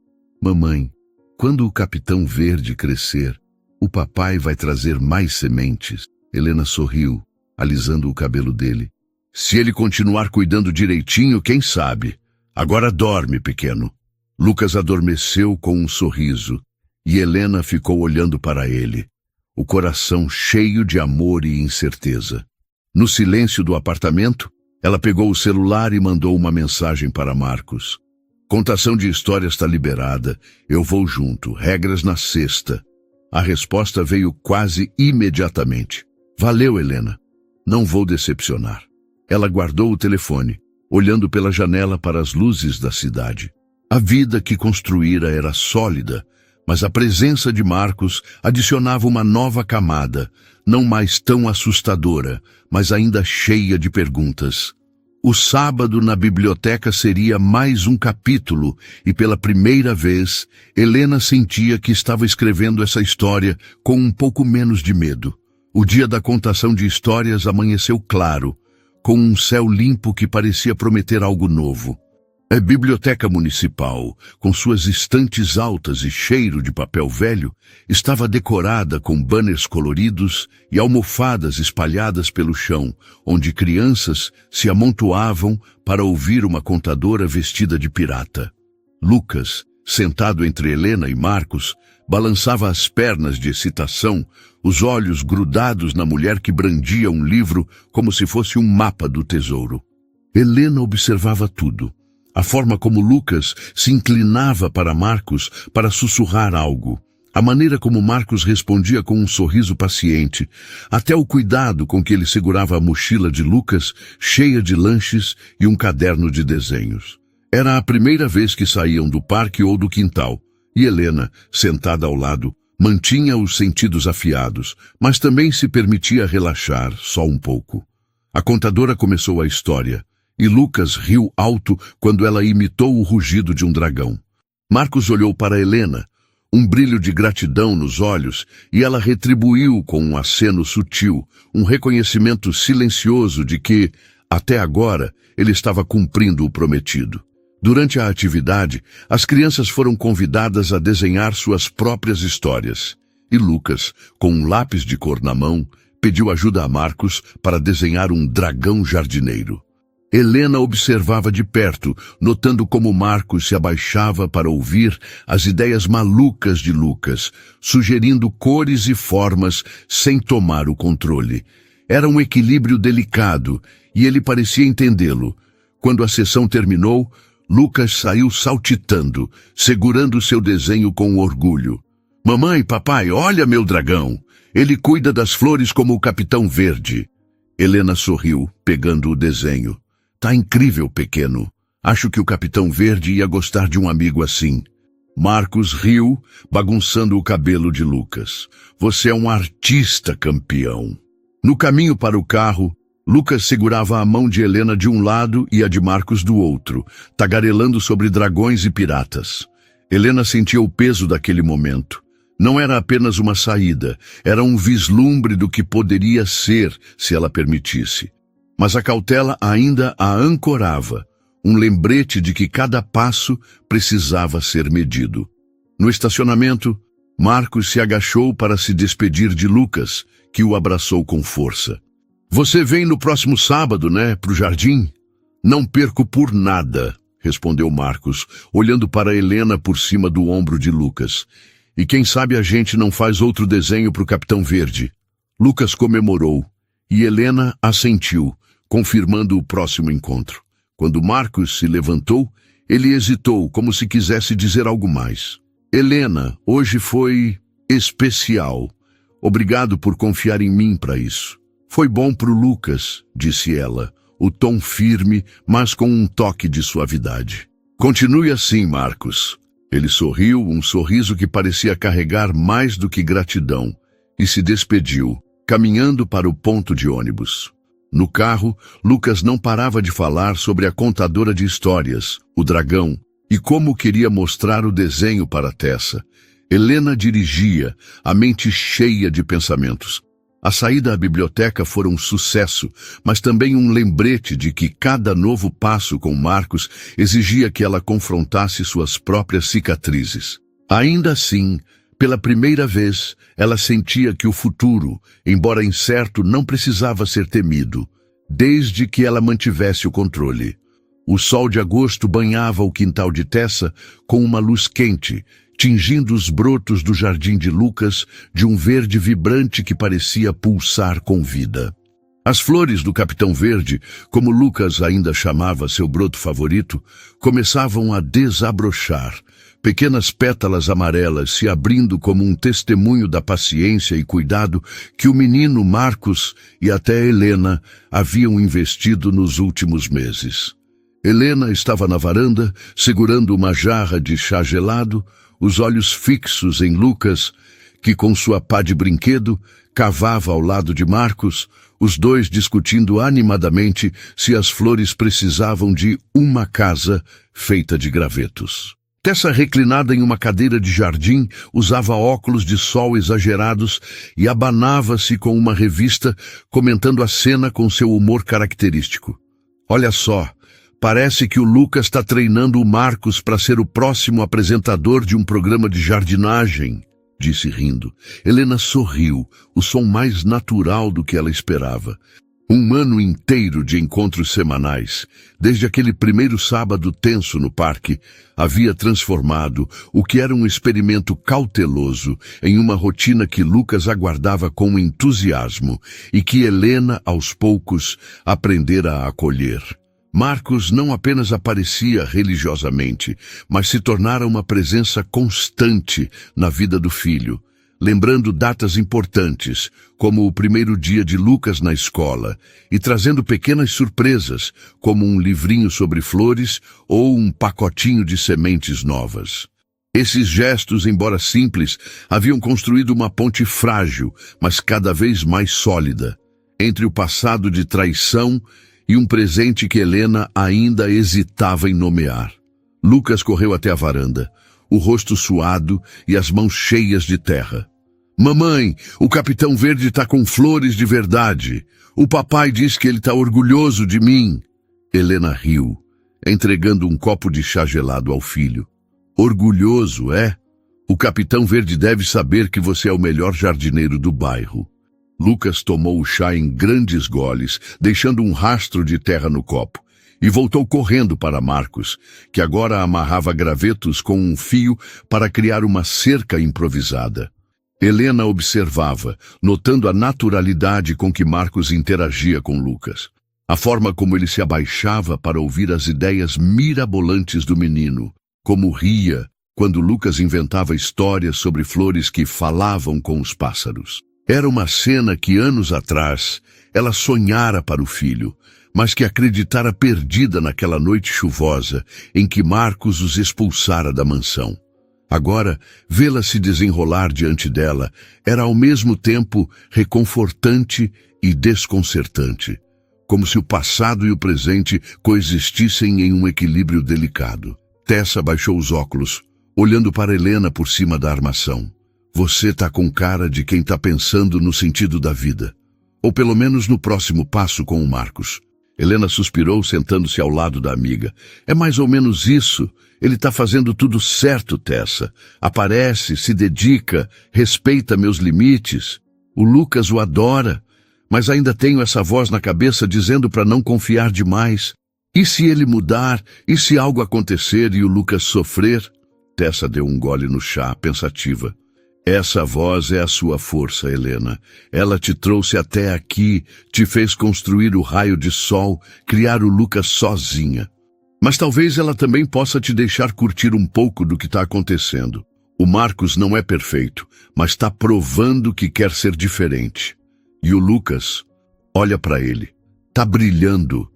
Mamãe, quando o Capitão Verde crescer, o papai vai trazer mais sementes. Helena sorriu, alisando o cabelo dele. Se ele continuar cuidando direitinho, quem sabe? Agora dorme, pequeno. Lucas adormeceu com um sorriso, e Helena ficou olhando para ele, o coração cheio de amor e incerteza. No silêncio do apartamento, ela pegou o celular e mandou uma mensagem para Marcos. Contação de histórias está liberada. Eu vou junto. Regras na sexta. A resposta veio quase imediatamente. Valeu, Helena. Não vou decepcionar. Ela guardou o telefone, olhando pela janela para as luzes da cidade. A vida que construíra era sólida, mas a presença de Marcos adicionava uma nova camada, não mais tão assustadora, mas ainda cheia de perguntas. O sábado na biblioteca seria mais um capítulo, e pela primeira vez, Helena sentia que estava escrevendo essa história com um pouco menos de medo. O dia da contação de histórias amanheceu claro, com um céu limpo que parecia prometer algo novo. A biblioteca municipal, com suas estantes altas e cheiro de papel velho, estava decorada com banners coloridos e almofadas espalhadas pelo chão, onde crianças se amontoavam para ouvir uma contadora vestida de pirata. Lucas, sentado entre Helena e Marcos, balançava as pernas de excitação, os olhos grudados na mulher que brandia um livro como se fosse um mapa do tesouro. Helena observava tudo. A forma como Lucas se inclinava para Marcos para sussurrar algo. A maneira como Marcos respondia com um sorriso paciente. Até o cuidado com que ele segurava a mochila de Lucas, cheia de lanches e um caderno de desenhos. Era a primeira vez que saíam do parque ou do quintal. E Helena, sentada ao lado, mantinha os sentidos afiados, mas também se permitia relaxar só um pouco. A contadora começou a história. E Lucas riu alto quando ela imitou o rugido de um dragão. Marcos olhou para Helena, um brilho de gratidão nos olhos, e ela retribuiu com um aceno sutil, um reconhecimento silencioso de que, até agora, ele estava cumprindo o prometido. Durante a atividade, as crianças foram convidadas a desenhar suas próprias histórias. E Lucas, com um lápis de cor na mão, pediu ajuda a Marcos para desenhar um dragão jardineiro. Helena observava de perto, notando como Marcos se abaixava para ouvir as ideias malucas de Lucas, sugerindo cores e formas sem tomar o controle. Era um equilíbrio delicado, e ele parecia entendê-lo. Quando a sessão terminou, Lucas saiu saltitando, segurando seu desenho com orgulho. Mamãe, papai, olha meu dragão! Ele cuida das flores como o Capitão Verde. Helena sorriu, pegando o desenho. Tá incrível, pequeno. Acho que o Capitão Verde ia gostar de um amigo assim. Marcos riu, bagunçando o cabelo de Lucas. Você é um artista, campeão. No caminho para o carro, Lucas segurava a mão de Helena de um lado e a de Marcos do outro, tagarelando sobre dragões e piratas. Helena sentia o peso daquele momento. Não era apenas uma saída, era um vislumbre do que poderia ser se ela permitisse. Mas a cautela ainda a ancorava, um lembrete de que cada passo precisava ser medido. No estacionamento, Marcos se agachou para se despedir de Lucas, que o abraçou com força. Você vem no próximo sábado, né, pro jardim? Não perco por nada, respondeu Marcos, olhando para Helena por cima do ombro de Lucas. E quem sabe a gente não faz outro desenho para o Capitão Verde? Lucas comemorou, e Helena assentiu, confirmando o próximo encontro. Quando Marcos se levantou, ele hesitou, como se quisesse dizer algo mais. Helena, hoje foi especial. Obrigado por confiar em mim para isso. Foi bom pro Lucas, disse ela, o tom firme, mas com um toque de suavidade. Continue assim, Marcos. Ele sorriu, um sorriso que parecia carregar mais do que gratidão, e se despediu, caminhando para o ponto de ônibus. No carro, Lucas não parava de falar sobre a contadora de histórias, o dragão, e como queria mostrar o desenho para Tessa. Helena dirigia, a mente cheia de pensamentos. A saída à biblioteca fora um sucesso, mas também um lembrete de que cada novo passo com Marcos exigia que ela confrontasse suas próprias cicatrizes. Ainda assim, pela primeira vez, ela sentia que o futuro, embora incerto, não precisava ser temido, desde que ela mantivesse o controle. O sol de agosto banhava o quintal de Tessa com uma luz quente, tingindo os brotos do jardim de Lucas de um verde vibrante que parecia pulsar com vida. As flores do Capitão Verde, como Lucas ainda chamava seu broto favorito, começavam a desabrochar, pequenas pétalas amarelas se abrindo como um testemunho da paciência e cuidado que o menino Marcos e até Helena haviam investido nos últimos meses. Helena estava na varanda, segurando uma jarra de chá gelado, os olhos fixos em Lucas, que com sua pá de brinquedo cavava ao lado de Marcos, os dois discutindo animadamente se as flores precisavam de uma casa feita de gravetos. Tessa, reclinada em uma cadeira de jardim, usava óculos de sol exagerados e abanava-se com uma revista, comentando a cena com seu humor característico. Olha só, parece que o Lucas está treinando o Marcos para ser o próximo apresentador de um programa de jardinagem, disse rindo. Helena sorriu, o som mais natural do que ela esperava. Um ano inteiro de encontros semanais, desde aquele primeiro sábado tenso no parque, havia transformado o que era um experimento cauteloso em uma rotina que Lucas aguardava com entusiasmo e que Helena, aos poucos, aprendera a acolher. Marcos não apenas aparecia religiosamente, mas se tornara uma presença constante na vida do filho, lembrando datas importantes, como o primeiro dia de Lucas na escola, e trazendo pequenas surpresas, como um livrinho sobre flores ou um pacotinho de sementes novas. Esses gestos, embora simples, haviam construído uma ponte frágil, mas cada vez mais sólida, entre o passado de traição e um presente que Helena ainda hesitava em nomear. Lucas correu até a varanda, o rosto suado e as mãos cheias de terra. Mamãe, o Capitão Verde está com flores de verdade. O papai diz que ele está orgulhoso de mim. Helena riu, entregando um copo de chá gelado ao filho. Orgulhoso, é? O Capitão Verde deve saber que você é o melhor jardineiro do bairro. Lucas tomou o chá em grandes goles, deixando um rastro de terra no copo, e voltou correndo para Marcos, que agora amarrava gravetos com um fio para criar uma cerca improvisada. Helena observava, notando a naturalidade com que Marcos interagia com Lucas, a forma como ele se abaixava para ouvir as ideias mirabolantes do menino, como ria quando Lucas inventava histórias sobre flores que falavam com os pássaros. Era uma cena que anos atrás ela sonhara para o filho, mas que acreditara perdida naquela noite chuvosa em que Marcos os expulsara da mansão. Agora, vê-la se desenrolar diante dela era ao mesmo tempo reconfortante e desconcertante, como se o passado e o presente coexistissem em um equilíbrio delicado. Tessa baixou os óculos, olhando para Helena por cima da armação. Você tá com cara de quem tá pensando no sentido da vida. Ou pelo menos no próximo passo com o Marcos. Helena suspirou, sentando-se ao lado da amiga. É mais ou menos isso. Ele tá fazendo tudo certo, Tessa. Aparece, se dedica, respeita meus limites. O Lucas o adora, mas ainda tenho essa voz na cabeça dizendo para não confiar demais. E se ele mudar? E se algo acontecer e o Lucas sofrer? Tessa deu um gole no chá, pensativa. Essa voz é a sua força, Helena. Ela te trouxe até aqui, te fez construir o raio de sol, criar o Lucas sozinha. Mas talvez ela também possa te deixar curtir um pouco do que está acontecendo. O Marcos não é perfeito, mas está provando que quer ser diferente. E o Lucas, olha para ele, está brilhando.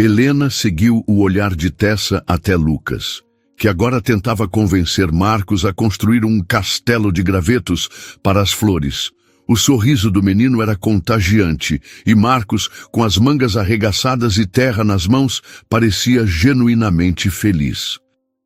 Helena seguiu o olhar de Tessa até Lucas, que agora tentava convencer Marcos a construir um castelo de gravetos para as flores. O sorriso do menino era contagiante, e Marcos, com as mangas arregaçadas e terra nas mãos, parecia genuinamente feliz.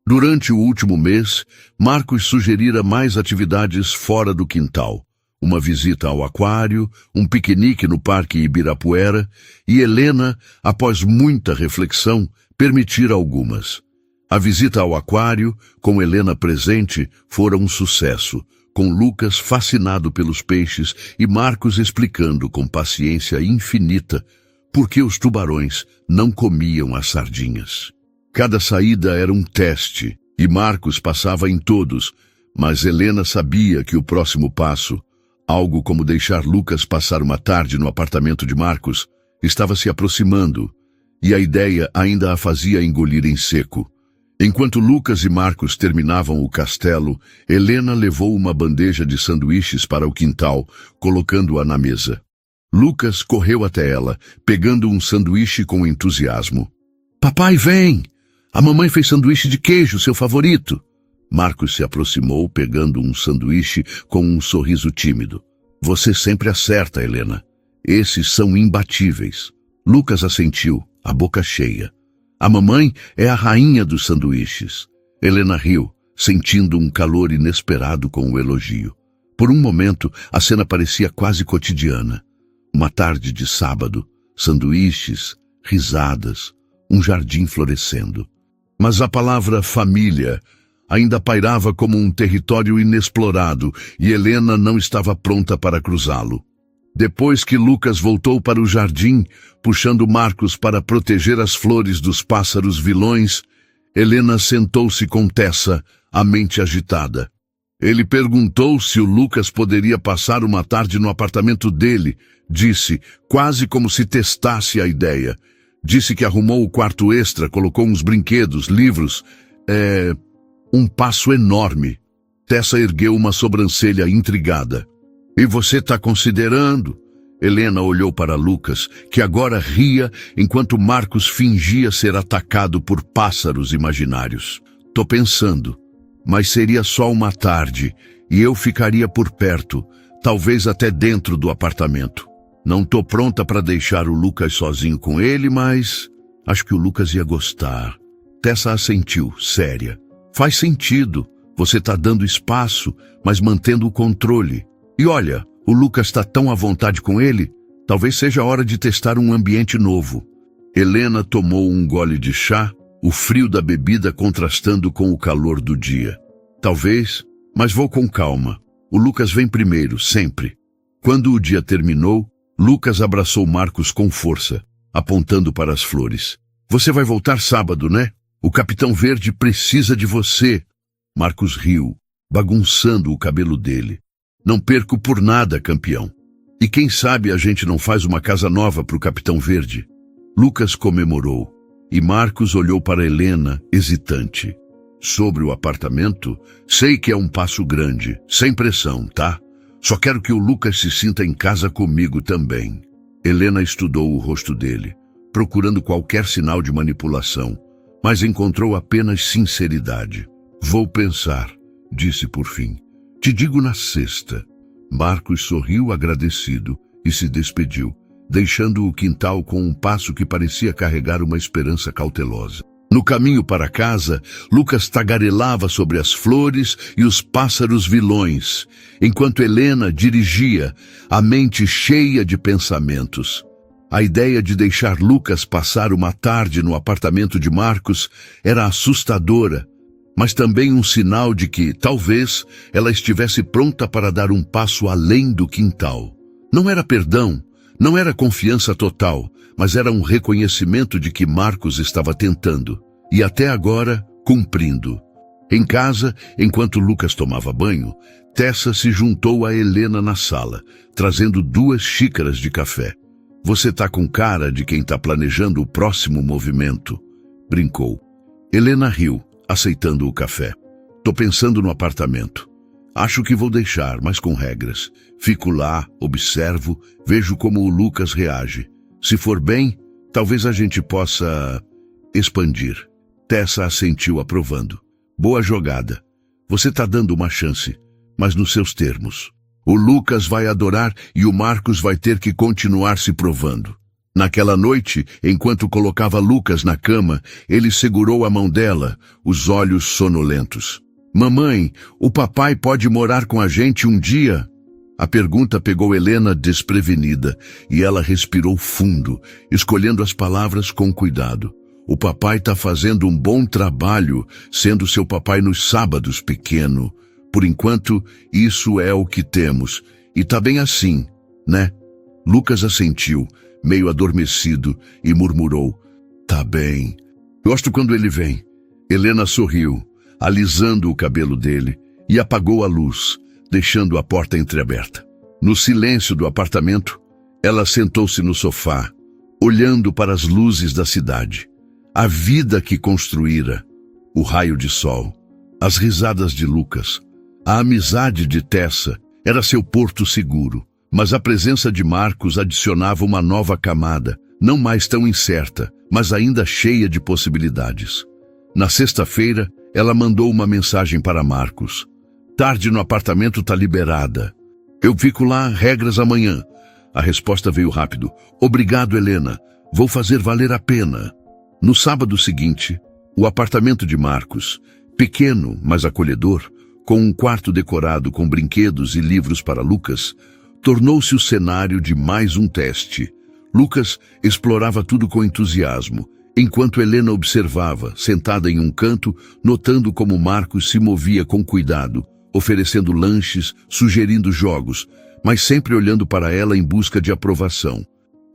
Durante o último mês, Marcos sugerira mais atividades fora do quintal. Uma visita ao aquário, um piquenique no Parque Ibirapuera, e Helena, após muita reflexão, permitira algumas. A visita ao aquário, com Helena presente, fora um sucesso, com Lucas fascinado pelos peixes e Marcos explicando com paciência infinita por que os tubarões não comiam as sardinhas. Cada saída era um teste, e Marcos passava em todos, mas Helena sabia que o próximo passo, algo como deixar Lucas passar uma tarde no apartamento de Marcos, estava se aproximando, e a ideia ainda a fazia engolir em seco. Enquanto Lucas e Marcos terminavam o castelo, Helena levou uma bandeja de sanduíches para o quintal, colocando-a na mesa. Lucas correu até ela, pegando um sanduíche com entusiasmo. "Papai, vem! A mamãe fez sanduíche de queijo, seu favorito." Marcos se aproximou, pegando um sanduíche com um sorriso tímido. "Você sempre acerta, Helena. Esses são imbatíveis." Lucas assentiu, a boca cheia. "A mamãe é a rainha dos sanduíches." Helena riu, sentindo um calor inesperado com o elogio. Por um momento, a cena parecia quase cotidiana. Uma tarde de sábado, sanduíches, risadas, um jardim florescendo. Mas a palavra família ainda pairava como um território inexplorado e Helena não estava pronta para cruzá-lo. Depois que Lucas voltou para o jardim, puxando Marcos para proteger as flores dos pássaros vilões, Helena sentou-se com Tessa, a mente agitada. Ele perguntou se o Lucas poderia passar uma tarde no apartamento dele, disse, quase como se testasse a ideia. Disse que arrumou o quarto extra, colocou uns brinquedos, livros. Um passo enorme. Tessa ergueu uma sobrancelha intrigada. "E você está considerando?" Helena olhou para Lucas, que agora ria enquanto Marcos fingia ser atacado por pássaros imaginários. "Tô pensando, mas seria só uma tarde e eu ficaria por perto, talvez até dentro do apartamento. Não tô pronta para deixar o Lucas sozinho com ele, mas acho que o Lucas ia gostar." Tessa assentiu, séria. "Faz sentido. Você tá dando espaço, mas mantendo o controle. E olha, o Lucas está tão à vontade com ele, talvez seja a hora de testar um ambiente novo." Helena tomou um gole de chá, o frio da bebida contrastando com o calor do dia. "Talvez, mas vou com calma. O Lucas vem primeiro, sempre." Quando o dia terminou, Lucas abraçou Marcos com força, apontando para as flores. "Você vai voltar sábado, né? O Capitão Verde precisa de você." Marcos riu, bagunçando o cabelo dele. "Não perco por nada, campeão. E quem sabe a gente não faz uma casa nova para o Capitão Verde?" Lucas comemorou, e Marcos olhou para Helena, hesitante. "Sobre o apartamento, sei que é um passo grande, sem pressão, tá? Só quero que o Lucas se sinta em casa comigo também." Helena estudou o rosto dele, procurando qualquer sinal de manipulação, mas encontrou apenas sinceridade. "Vou pensar", disse por fim. "Te digo na sexta." Marcos sorriu agradecido e se despediu, deixando o quintal com um passo que parecia carregar uma esperança cautelosa. No caminho para casa, Lucas tagarelava sobre as flores e os pássaros vilões, enquanto Helena dirigia, a mente cheia de pensamentos. A ideia de deixar Lucas passar uma tarde no apartamento de Marcos era assustadora, mas também um sinal de que, talvez, ela estivesse pronta para dar um passo além do quintal. Não era perdão, não era confiança total, mas era um reconhecimento de que Marcos estava tentando, e até agora cumprindo. Em casa, enquanto Lucas tomava banho, Tessa se juntou a Helena na sala, trazendo 2 xícaras de café. "Você tá com cara de quem tá planejando o próximo movimento", brincou. Helena riu, aceitando o café. "Tô pensando no apartamento. Acho que vou deixar, mas com regras. Fico lá, observo, vejo como o Lucas reage. Se for bem, talvez a gente possa expandir." Tessa assentiu aprovando. "Boa jogada. Você tá dando uma chance, mas nos seus termos. O Lucas vai adorar e o Marcos vai ter que continuar se provando." Naquela noite, enquanto colocava Lucas na cama, ele segurou a mão dela, os olhos sonolentos. "Mamãe, o papai pode morar com a gente um dia?" A pergunta pegou Helena desprevenida e ela respirou fundo, escolhendo as palavras com cuidado. "O papai tá fazendo um bom trabalho, sendo seu papai nos sábados, pequeno. Por enquanto, isso é o que temos. E tá bem assim, né?" Lucas assentiu, meio adormecido, e murmurou: "Tá bem. Gosto quando ele vem." Helena sorriu, alisando o cabelo dele, e apagou a luz, deixando a porta entreaberta. No silêncio do apartamento, ela sentou-se no sofá, olhando para as luzes da cidade. A vida que construíra, o raio de sol, as risadas de Lucas, a amizade de Tessa era seu porto seguro, mas a presença de Marcos adicionava uma nova camada, não mais tão incerta, mas ainda cheia de possibilidades. Na sexta-feira, ela mandou uma mensagem para Marcos. "Tarde no apartamento tá liberada. Eu fico lá, regras amanhã." A resposta veio rápido. "Obrigado, Helena. Vou fazer valer a pena." No sábado seguinte, o apartamento de Marcos, pequeno, mas acolhedor, com um quarto decorado com brinquedos e livros para Lucas, tornou-se o cenário de mais um teste. Lucas explorava tudo com entusiasmo, enquanto Helena observava, sentada em um canto, notando como Marcos se movia com cuidado, oferecendo lanches, sugerindo jogos, mas sempre olhando para ela em busca de aprovação.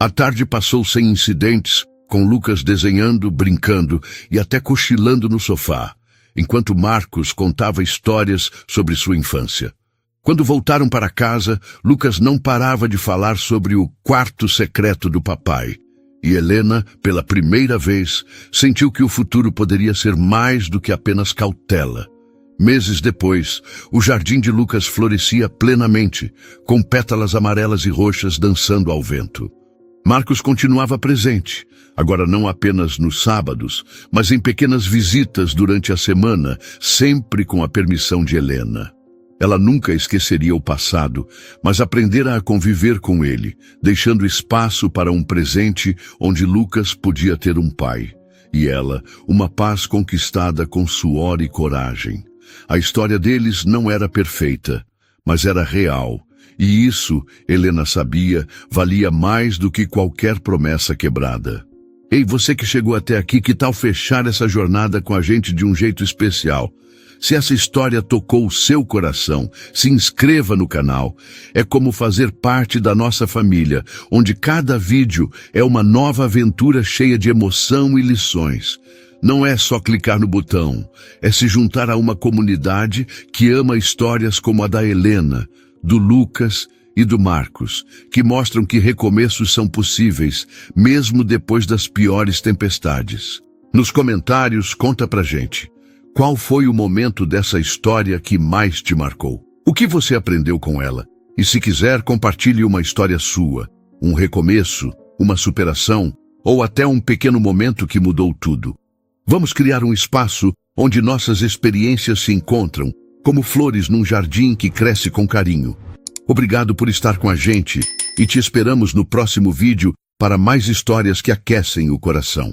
A tarde passou sem incidentes, com Lucas desenhando, brincando e até cochilando no sofá, enquanto Marcos contava histórias sobre sua infância. Quando voltaram para casa, Lucas não parava de falar sobre o quarto secreto do papai. E Helena, pela primeira vez, sentiu que o futuro poderia ser mais do que apenas cautela. Meses depois, o jardim de Lucas florescia plenamente, com pétalas amarelas e roxas dançando ao vento. Marcos continuava presente, agora não apenas nos sábados, mas em pequenas visitas durante a semana, sempre com a permissão de Helena. Ela nunca esqueceria o passado, mas aprendera a conviver com ele, deixando espaço para um presente onde Lucas podia ter um pai, e ela, uma paz conquistada com suor e coragem. A história deles não era perfeita, mas era real, e isso, Helena sabia, valia mais do que qualquer promessa quebrada. Ei, você que chegou até aqui, que tal fechar essa jornada com a gente de um jeito especial? Se essa história tocou o seu coração, se inscreva no canal. É como fazer parte da nossa família, onde cada vídeo é uma nova aventura cheia de emoção e lições. Não é só clicar no botão, é se juntar a uma comunidade que ama histórias como a da Helena, do Lucas e do Marcos, que mostram que recomeços são possíveis, mesmo depois das piores tempestades. Nos comentários, conta pra gente. Qual foi o momento dessa história que mais te marcou? O que você aprendeu com ela? E se quiser, compartilhe uma história sua, um recomeço, uma superação, ou até um pequeno momento que mudou tudo. Vamos criar um espaço onde nossas experiências se encontram, como flores num jardim que cresce com carinho. Obrigado por estar com a gente e te esperamos no próximo vídeo para mais histórias que aquecem o coração.